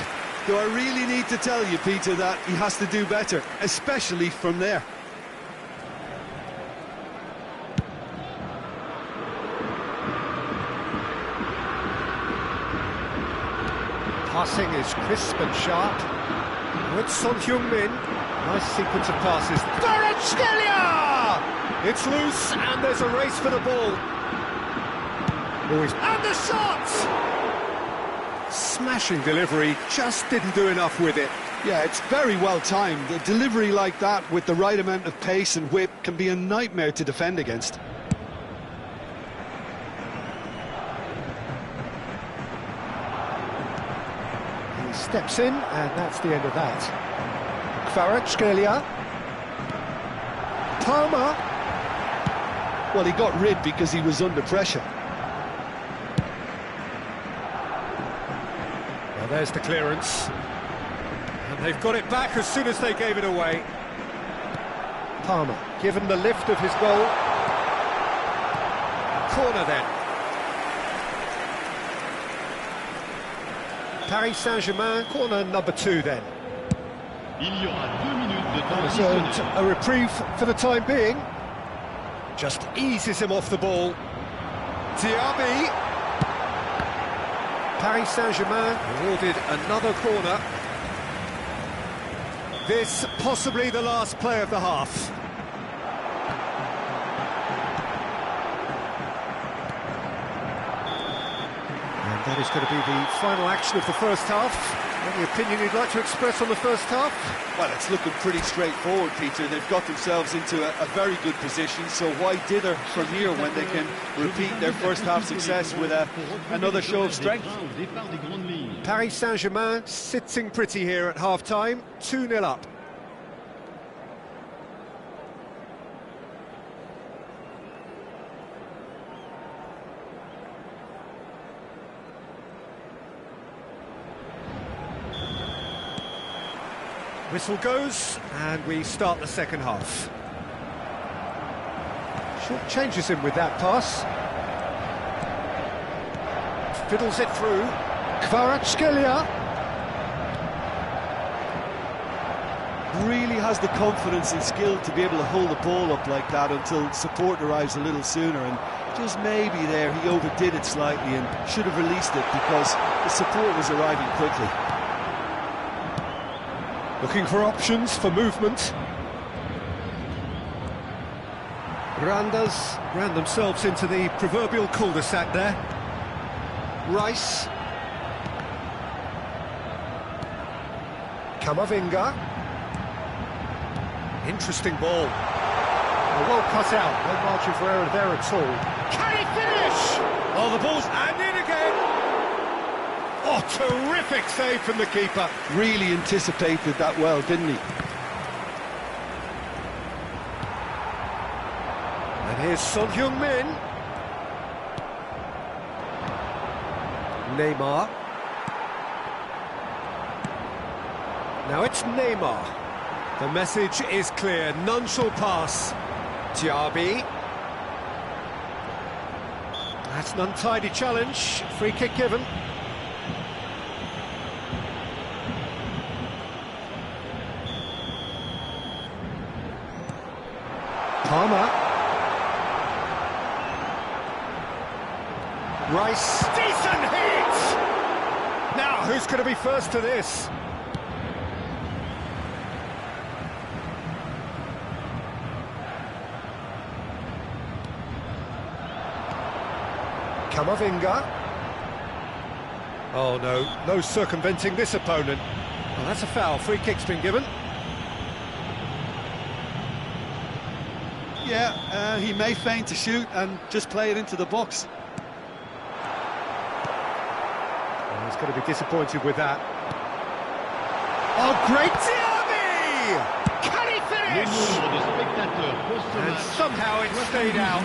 Do I really need to tell you, Peter, that he has to do better, especially from there? Passing is crisp and sharp. With Son Heung-min. Nice sequence of passes. Kvaratskhelia! It's loose, and there's a race for the ball. And the shot! Smashing delivery, just didn't do enough with it. Yeah, it's very well timed. A delivery like that with the right amount of pace and whip can be a nightmare to defend against. He steps in, and that's the end of that. Kvaratskhelia. Palmer. Well, he got rid because he was under pressure. Well, there's the clearance. And they've got it back as soon as they gave it away. Palmer, given the lift of his goal. Corner then. Paris Saint-Germain, corner number 2 then. Il y aura 2 minutes de temps Has additionnel. earned a reprieve for the time being. Just eases him off the ball. Diaby. Paris Saint-Germain awarded another corner. This possibly the last play of the half. And that is going to be the final action of the first half. Any opinion you'd like to express on the first half? Well, it's looking pretty straightforward, Peter. They've got themselves into a very good position, so why dither from here when they can repeat their first half success with another show of strength? Paris Saint-Germain sitting pretty here at half-time, 2-0 up. Whistle goes, and we start the second half. Short changes him with that pass. Fiddles it through. Kvaratskhelia. Really has the confidence and skill to be able to hold the ball up like that until support arrives a little sooner, and just maybe there he overdid it slightly and should have released it because the support was arriving quickly. Looking for options for movement. Randers ran themselves into the proverbial cul-de-sac there. Rice. Camavinga. Interesting ball. Well cut out, no margin for error there at all. Can he finish? Oh, the ball's and in again. Oh, terrific save from the keeper. Really anticipated that well, didn't he? And here's Son Heung-min. Neymar. Now it's Neymar. The message is clear, none shall pass. Diaby. That's an untidy challenge, free kick given. Palmer. Rice. Decent hit! Now, who's going to be first to this? Camavinga. Oh no, no circumventing this opponent. Well, that's a foul, free kick's been given. Yeah, he may feign to shoot and just play it into the box. Well, he's going to be disappointed with that. Oh, great Diaby! Can he finish? And somehow it stayed out.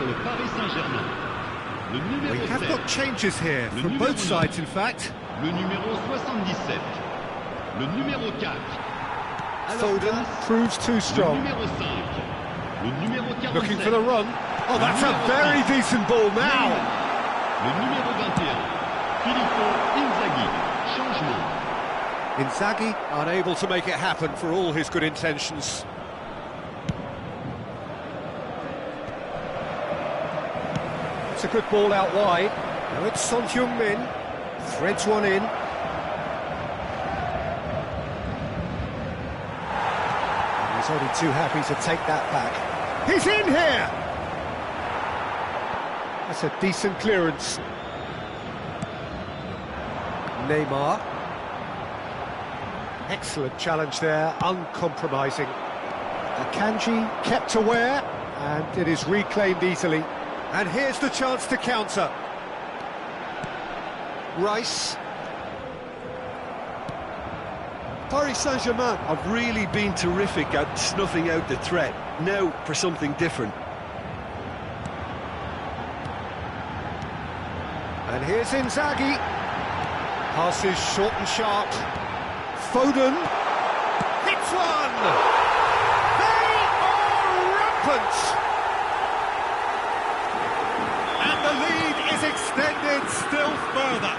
le Paris Saint-Germain. Le numéro We have 7. got changes here Le from numéro both 9. sides, in fact. Le numéro 77. Le numéro 4. Foden proves too Le strong. numéro 5. Le numéro 47. Looking for the run. Oh, that's a very decent ball now. Le numéro 21. Filippo Inzaghi. Changement. Inzaghi unable to make it happen for all his good intentions. It's a good ball out wide. Now it's Son Heung-min. Threads one in. And he's only too happy to take that back. He's in here! That's a decent clearance. Neymar. Excellent challenge there, uncompromising. Akanji kept aware, and it is reclaimed easily. And here's the chance to counter. Rice. Paris Saint-Germain have really been terrific at snuffing out the threat. Now for something different. And here's Inzaghi. Passes short and sharp. Foden. Hits one! They are rampant! And the lead is extended still further.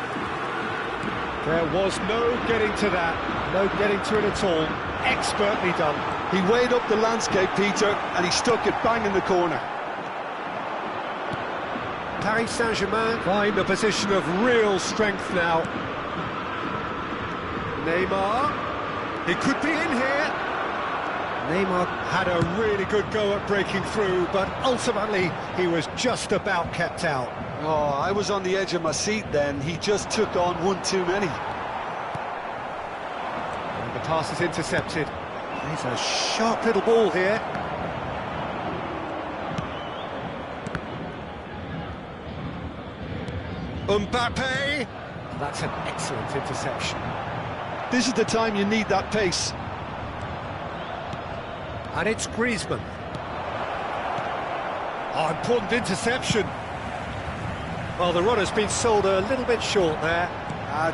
There was no getting to that, no getting to it at all. Expertly done. He weighed up the landscape, Peter, and he stuck it bang in the corner. Paris Saint-Germain find a position of real strength now. Neymar, he could be in here. Neymar had a really good go at breaking through, but ultimately he was just about kept out. Oh, I was on the edge of my seat then. He just took on one too many. And the pass is intercepted. He's a sharp little ball here. Mbappe! That's an excellent interception. This is the time you need that pace. And it's Griezmann. Oh, important interception. Well, the runner's been sold a little bit short there.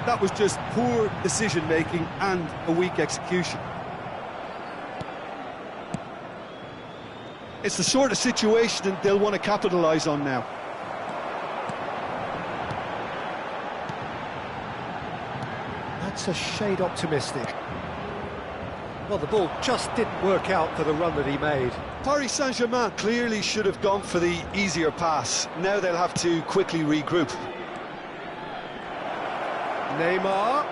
That was just poor decision-making and a weak execution. It's the sort of situation that they'll want to capitalise on now. That's a shade optimistic. Well, the ball just didn't work out for the run that he made. Paris Saint-Germain clearly should have gone for the easier pass. Now they'll have to quickly regroup. Neymar.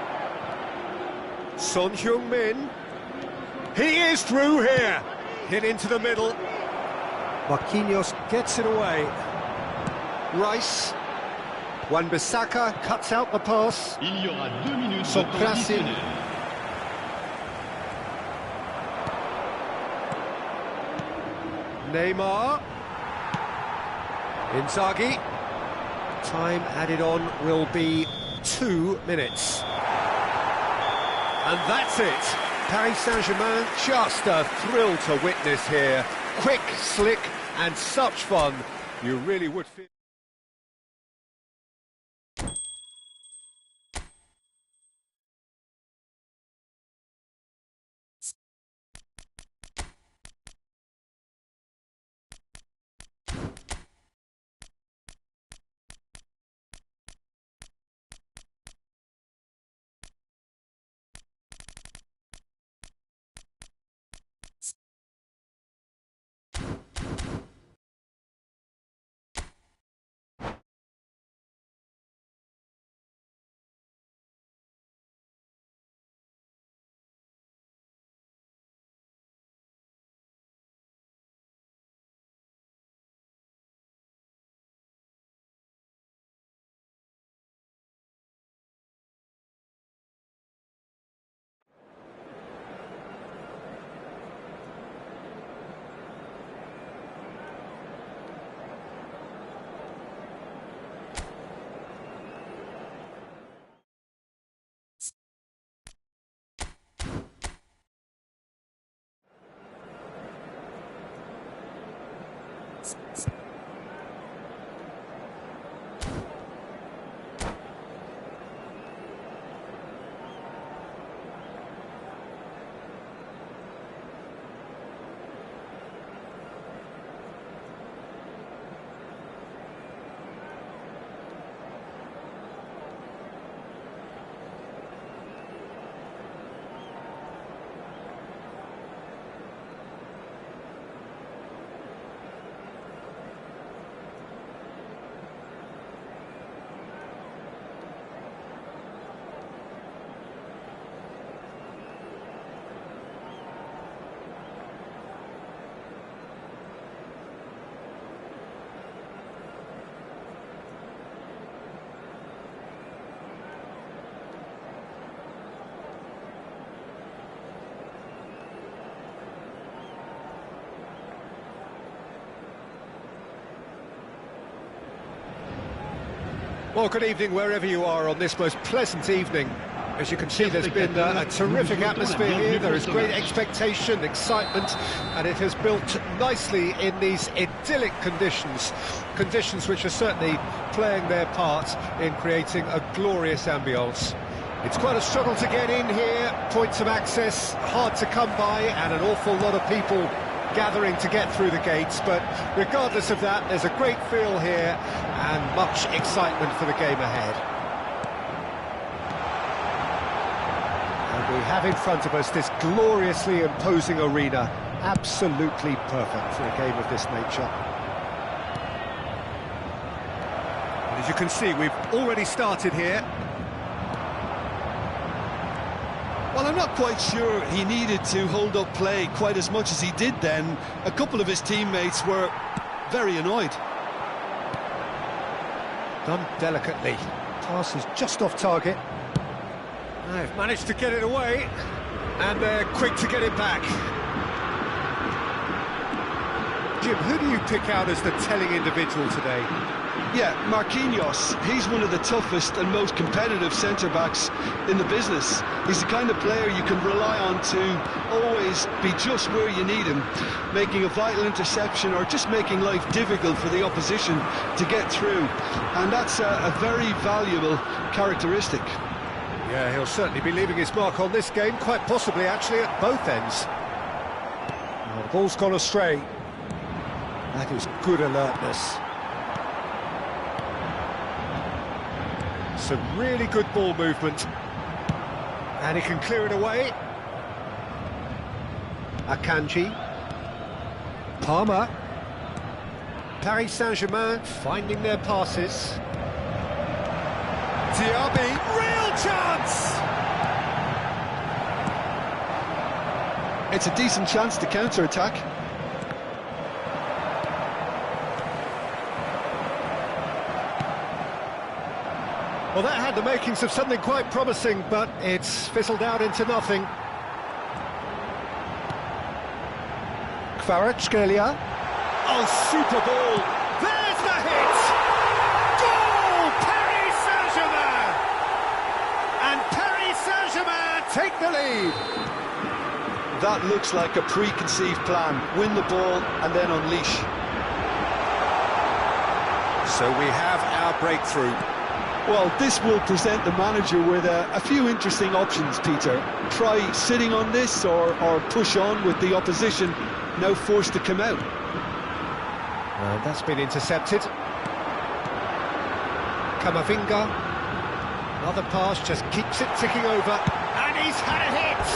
Son Heung-min. He is through here. Hit into the middle. Marquinhos gets it away. Rice. Wan-Bissaka cuts out the pass. Il y aura 2 minutes de temps Sokrasin. additionnel. Neymar. Inzaghi. Time added on will be 2 minutes. And that's it. Paris Saint-Germain, just a thrill to witness here. Quick, slick, and such fun. You really would feel... Well, good evening wherever you are on this most pleasant evening. As you can see, there's been a terrific atmosphere here. There is great expectation, excitement, and it has built nicely in these idyllic conditions. Conditions which are certainly playing their part in creating a glorious ambience. It's quite a struggle to get in here, points of access hard to come by, and an awful lot of people gathering to get through the gates, but regardless of that, there's a great feel here and much excitement for the game ahead. And we have in front of us this gloriously imposing arena, absolutely perfect for a game of this nature. And as you can see, we've already started here. Well, I'm not quite sure he needed to hold up play quite as much as he did then. A couple of his teammates were very annoyed. Done delicately. Pass is just off target. They've managed to get it away, and they're quick to get it back. Jim, who do you pick out as the telling individual today? Yeah, Marquinhos. He's one of the toughest and most competitive centre-backs in the business. He's the kind of player you can rely on to always be just where you need him, making a vital interception or just making life difficult for the opposition to get through. And that's a very valuable characteristic. Yeah, he'll certainly be leaving his mark on this game, quite possibly actually at both ends. Well, the ball's gone astray. That is good alertness. Some really good ball movement. And he can clear it away. Akanji. Palmer. Paris Saint-Germain finding their passes. Diaby, real chance! It's a decent chance to counter-attack. Well, that had the makings of something quite promising, but it's fizzled out into nothing. Kvaratskhelia. Oh, super ball! There's the hit! Goal! Paris Saint-Germain! And Paris Saint-Germain take the lead! That looks like a preconceived plan. Win the ball and then unleash. So we have our breakthrough. Well, this will present the manager with a few interesting options, Peter. Try sitting on this or push on with the opposition now forced to come out. And that's been intercepted. Camavinga. Another pass, just keeps it ticking over. And he's had a hit!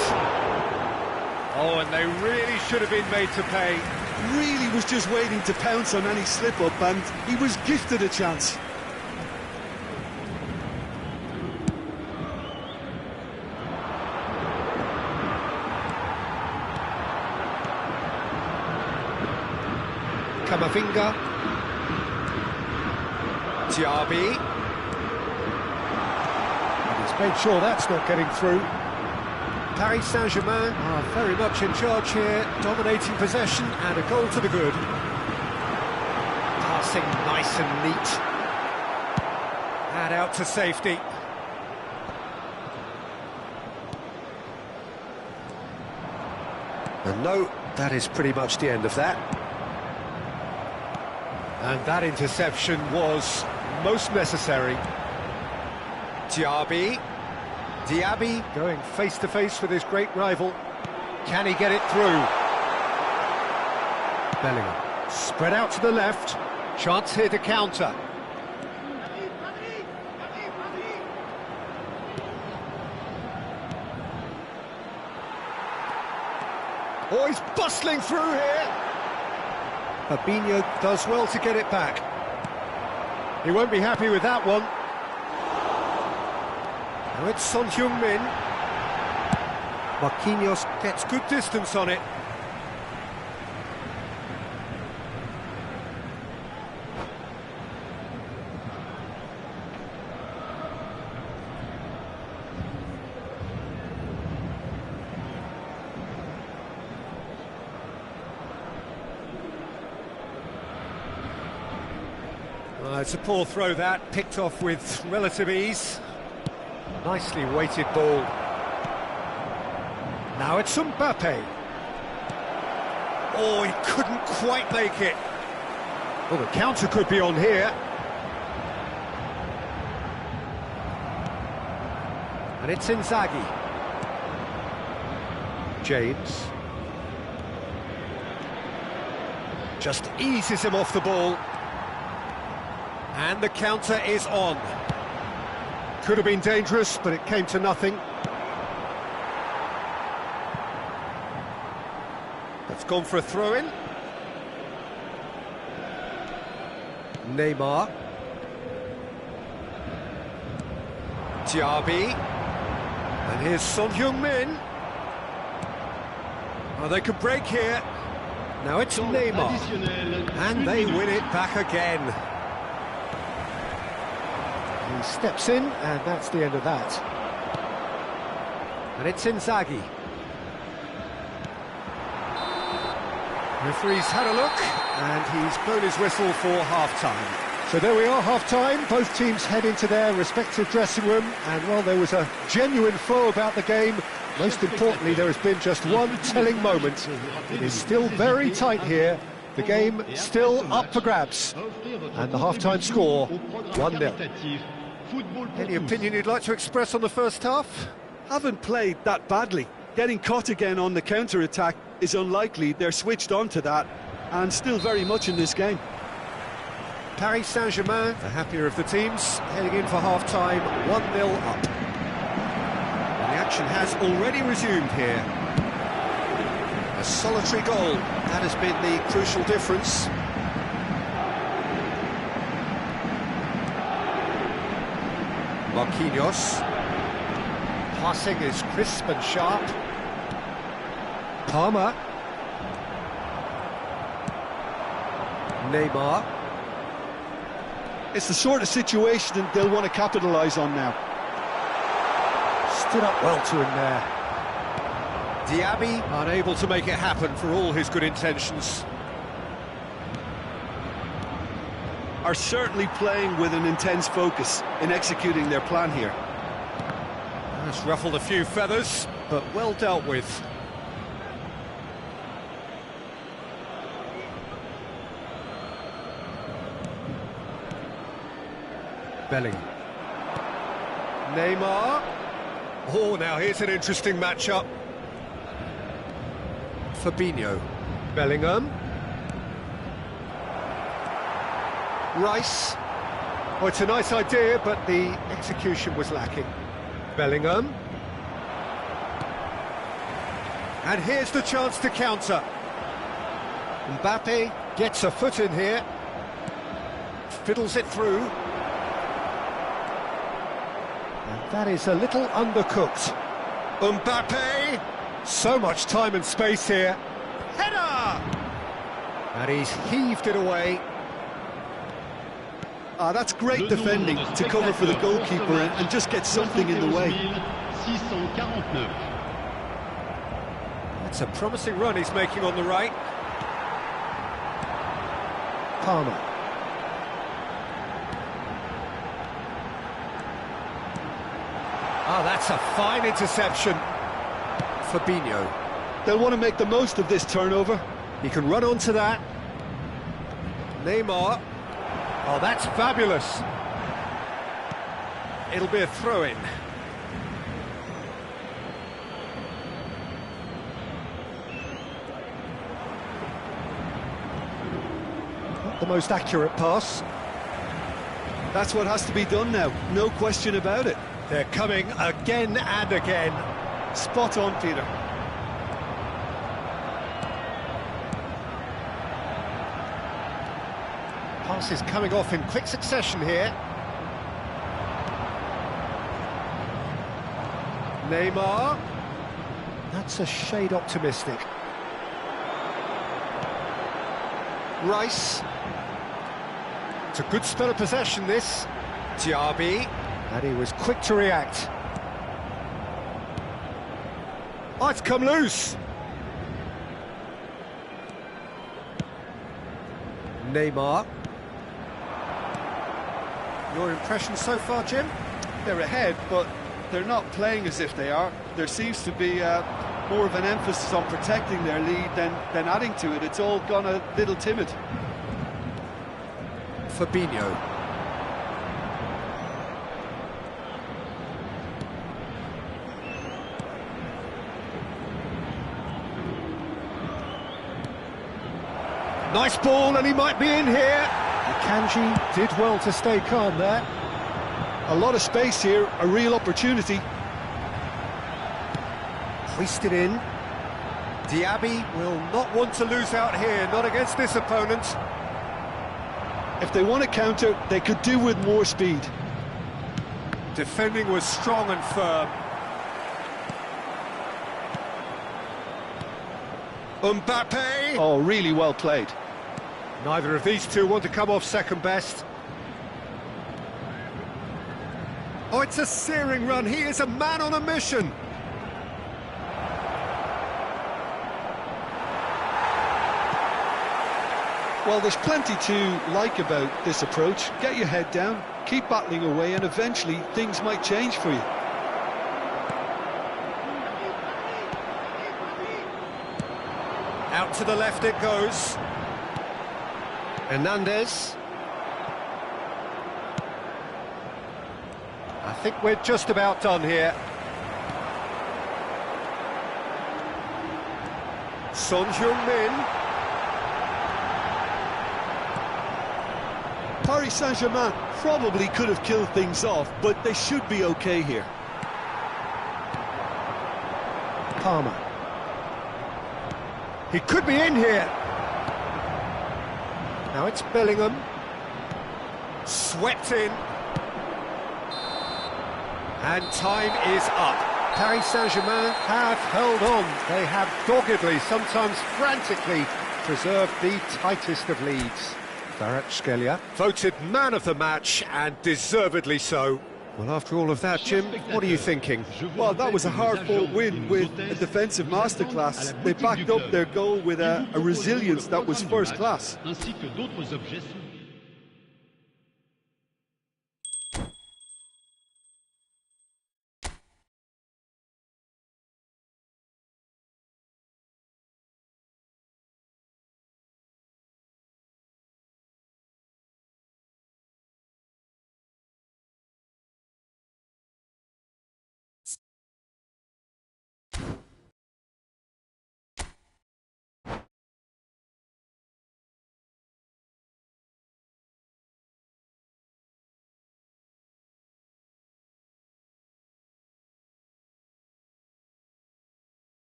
Oh, and they really should have been made to pay. Really was just waiting to pounce on any slip-up, and he was gifted a chance. Camavinga. Diaby. And he's made sure that's not getting through. Paris Saint-Germain are very much in charge here, dominating possession and a goal to the good. Passing nice and neat. And out to safety. And no, that is pretty much the end of that. And that interception was most necessary. Diaby. Diaby going face-to-face with his great rival. Can he get it through? Bellingham. Spread out to the left. Chance here to counter. Oh, he's bustling through here. Fabinho does well to get it back. He won't be happy with that one. Now it's Son Heung-min. Marquinhos gets good distance on it. It's a poor throw that, picked off with relative ease. Nicely weighted ball. Now it's Mbappe. Oh, he couldn't quite make it. Well, the counter could be on here. And it's Inzaghi. James. Just eases him off the ball. And the counter is on. Could have been dangerous, but it came to nothing. That's gone for a throw-in. Neymar. Diaby. And here's Son Heung-min. Oh, they could break here. Now it's Neymar. And they win it back again. He steps in, and that's the end of that. And it's Inzaghi. Referee's had a look, and he's blown his whistle for half-time. So there we are, half-time. Both teams head into their respective dressing room, and while there was a genuine flow about the game, most importantly, there has been just one telling moment. It is still very tight here. The game still up for grabs. And the half-time score, 1-0. Any opinion you'd like to express on the first half? Haven't played that badly. Getting caught again on the counter-attack is unlikely. They're switched on to that, and still very much in this game. Paris Saint-Germain, the happier of the teams, heading in for half-time, 1-0 up. And the action has already resumed here. A solitary goal, that has been the crucial difference. Marquinhos. Passing is crisp and sharp. Palmer. Neymar. It's the sort of situation they'll want to capitalise on now. Stood up well to him there. Diaby unable to make it happen for all his good intentions. Are certainly playing with an intense focus in executing their plan here. That's ruffled a few feathers, but well dealt with. Bellingham. Neymar. Oh, now here's an interesting matchup. Fabinho. Bellingham. Rice. Oh, it's a nice idea, but the execution was lacking. Bellingham. And here's the chance to counter. Mbappe gets a foot in here. Fiddles it through. And that is a little undercooked. Mbappe! So much time and space here. Header! And he's heaved it away. That's great defending to cover for the goalkeeper and just get something in the way. That's a promising run he's making on the right. Palmer. That's a fine interception. Fabinho. They'll want to make the most of this turnover. He can run onto that. Neymar. Oh, that's fabulous. It'll be a throw-in. Not the most accurate pass. That's what has to be done now, no question about it. They're coming again and again. Spot on, Peter. Passes coming off in quick succession here. Neymar. That's a shade optimistic. Rice. It's a good spell of possession, this. Diaby. And he was quick to react. Oh, it's come loose. Neymar. Your impression so far, Jim? They're ahead, but they're not playing as if they are. There seems to be more of an emphasis on protecting their lead than adding to it. It's all gone a little timid. Fabinho. Nice ball, and he might be in here. Kanji did well to stay calm there. A lot of space here, a real opportunity. Hoisted in. Diaby will not want to lose out here, not against this opponent. If they want to counter, they could do with more speed. Defending was strong and firm. Mbappe! Oh, really well played. Neither of these two want to come off second best. Oh, it's a searing run. He is a man on a mission. Well, there's plenty to like about this approach. Get your head down, keep battling away, and eventually things might change for you. Out to the left it goes. Hernandez. I think we're just about done here. Son Heung-min. Paris Saint-Germain probably could have killed things off, but they should be okay here. Palmer. He could be in here. Now it's Bellingham. Swept in. And time is up. Paris Saint-Germain have held on. They have doggedly, sometimes frantically, preserved the tightest of leads. Kvaratskhelia voted man of the match, and deservedly so. Well, after all of that, Jim, what are you thinking? Well, that was a hard-fought win with a defensive masterclass. They backed up their goal with a resilience that was first class.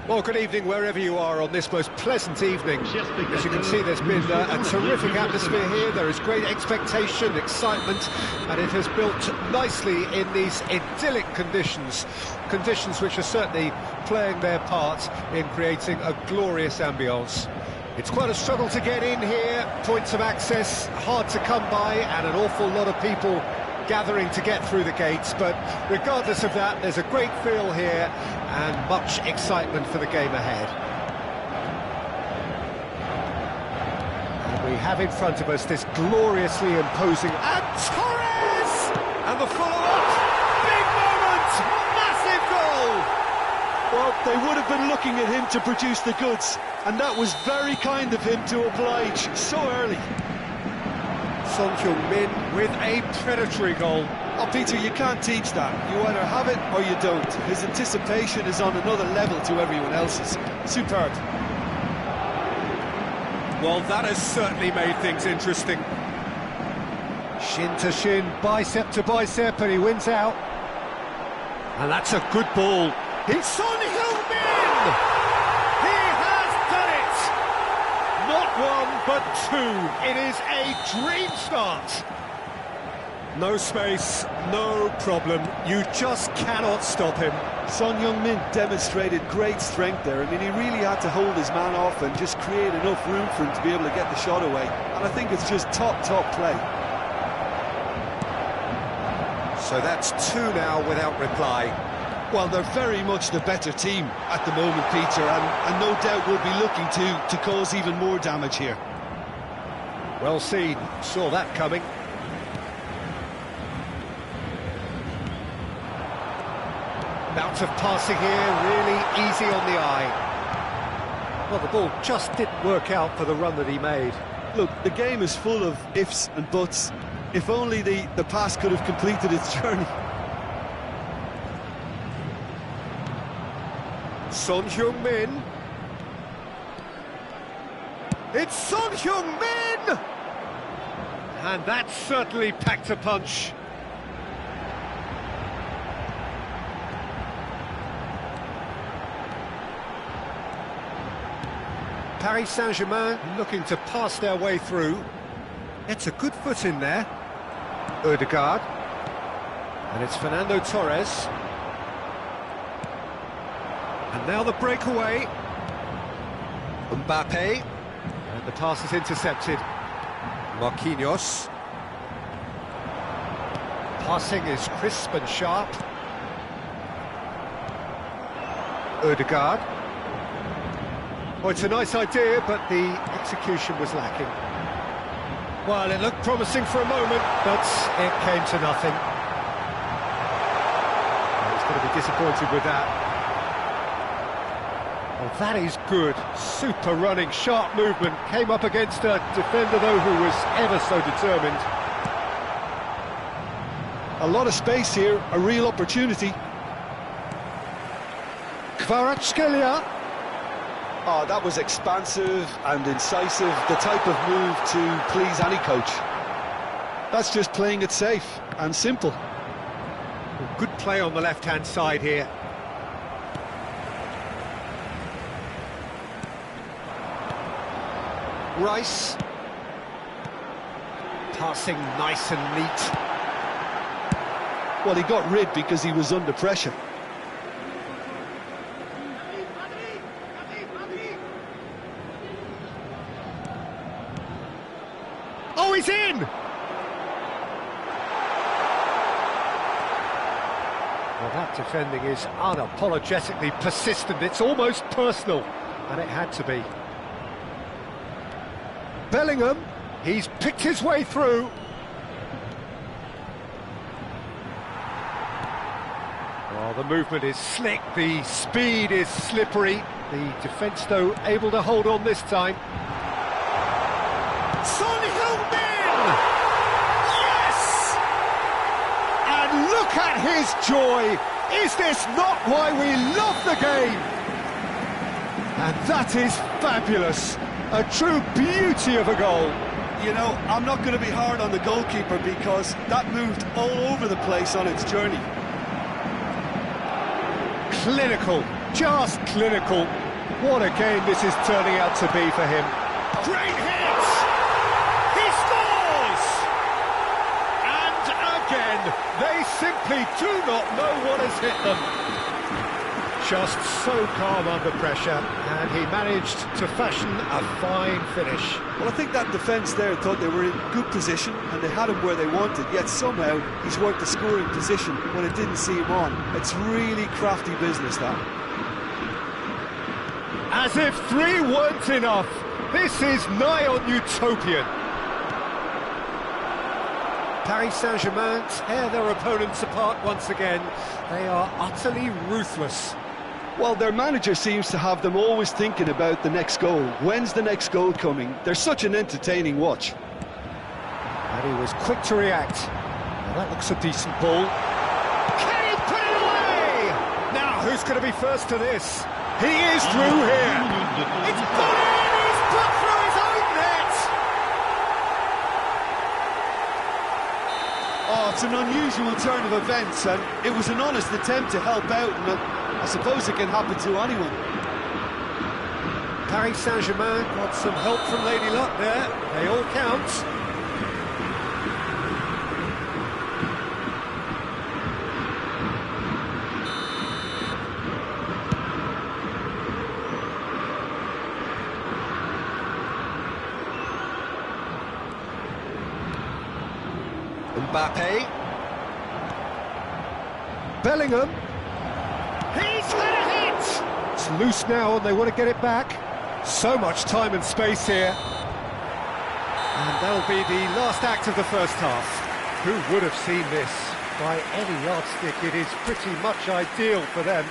Well, good evening wherever you are on this most pleasant evening. As you can see, there's been a terrific atmosphere here. There is great expectation, excitement, and it has built nicely in these idyllic conditions. Conditions which are certainly playing their part in creating a glorious ambience. It's quite a struggle to get in here, points of access hard to come by, and an awful lot of people gathering to get through the gates, but regardless of that, there's a great feel here and much excitement for the game ahead. And we have in front of us this gloriously imposing... And Torres! And the follow-up! Big moment! Massive goal! Well, they would have been looking at him to produce the goods, and that was very kind of him to oblige so early. Son Heung-min with a predatory goal. Oh, Peter, you can't teach that. You either have it or you don't. His anticipation is on another level to everyone else's. Superb. Well, that has certainly made things interesting. Shin to shin, bicep to bicep, and he wins out. And that's a good ball. It's Son Heung-min! Not one, but two. It is a dream start. No space, no problem. You just cannot stop him. Son Heung-min demonstrated great strength there. I mean, he really had to hold his man off and just create enough room for him to be able to get the shot away. And I think it's just top play. So that's two now without reply. Well, they're very much the better team at the moment, Peter, and no doubt will be looking to cause even more damage here. Well seen, saw that coming. Bout of passing here, really easy on the eye. Well, the ball just didn't work out for the run that he made. Look, the game is full of ifs and buts. If only the pass could have completed its journey. Son Heung-min. It's Son Heung-min! And that certainly packed a punch. Paris Saint-Germain looking to pass their way through. It's a good foot in there. Odegaard. And it's Fernando Torres. And now the breakaway. Mbappe. And the pass is intercepted. Marquinhos. Passing is crisp and sharp. Odegaard. Oh, it's a nice idea, but the execution was lacking. Well, it looked promising for a moment, but it came to nothing. He's going to be disappointed with that. Well, that is good. Super running, sharp movement. Came up against a defender, though, who was ever so determined. A lot of space here, a real opportunity. Kvaratskhelia. Oh, that was expansive and incisive, the type of move to please any coach. That's just playing it safe and simple. Well, good play on the left-hand side here. Rice. Passing nice and neat. Well, he got rid because he was under pressure. Oh, he's in! Well, that defending is unapologetically persistent. It's almost personal, and it had to be. Bellingham, he's picked his way through. Well, the movement is slick, the speed is slippery. The defence, though, able to hold on this time. Son Heung-min! Yes! And look at his joy! Is this not why we love the game? And that is fabulous. A true beauty of a goal. You know, I'm not going to be hard on the goalkeeper because that moved all over the place on its journey. Clinical, Just clinical. What a game this is turning out to be for him. Great hit! He scores! And again, they simply do not know what has hit them. Just so calm under pressure, and he managed to fashion a fine finish. Well, I think that defence there thought they were in good position and they had him where they wanted, yet somehow he's worked the scoring position when it didn't see him on. It's really crafty business, that. As if 3 weren't enough, this is nigh on utopian. Paris Saint-Germain tear their opponents apart once again. They are utterly ruthless. Well, their manager seems to have them always thinking about the next goal. When's the next goal coming? They're such an entertaining watch. And he was quick to react. Well, that looks a decent ball. Can he put it away? Now, who's going to be first to this? He is through here. It's put in! He's put through his own net! Oh, it's an unusual turn of events, and it was an honest attempt to help out, and I suppose it can happen to anyone. Paris Saint-Germain got some help from Lady Luck there. They all count. Mbappe. Bellingham. He's had a hit! It's loose now and they want to get it back. So much time and space here. And that'll be the last act of the first half. Who would have seen this? By any yardstick, it is pretty much ideal for them.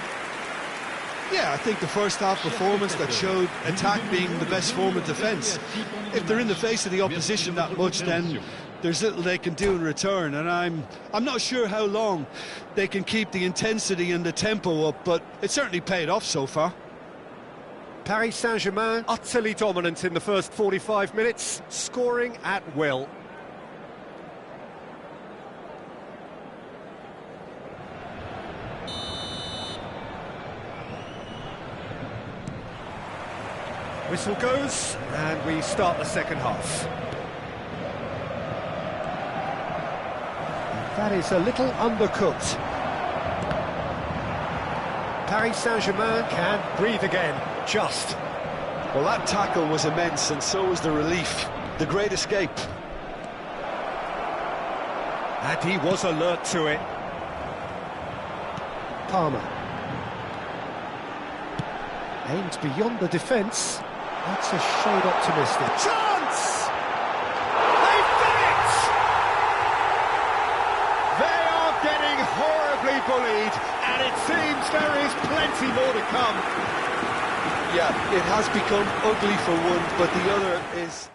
Yeah, I think the first half performance that showed attack being the best form of defence. If they're in the face of the opposition that much, then there's little they can do in return, and I'm not sure how long they can keep the intensity and the tempo up, but it certainly paid off so far. Paris Saint-Germain utterly dominant in the first 45 minutes, scoring at will. Whistle goes, and we start the second half. That is a little undercooked. Paris Saint-Germain can breathe again, just. Well, that tackle was immense, and so was the relief. The great escape. And he was alert to it. Palmer. Aimed beyond the defence. That's a shade optimistic. Chance! They've done it! They are getting horribly bullied, and it seems there is plenty more to come. Yeah, it has become ugly for one, but the other is...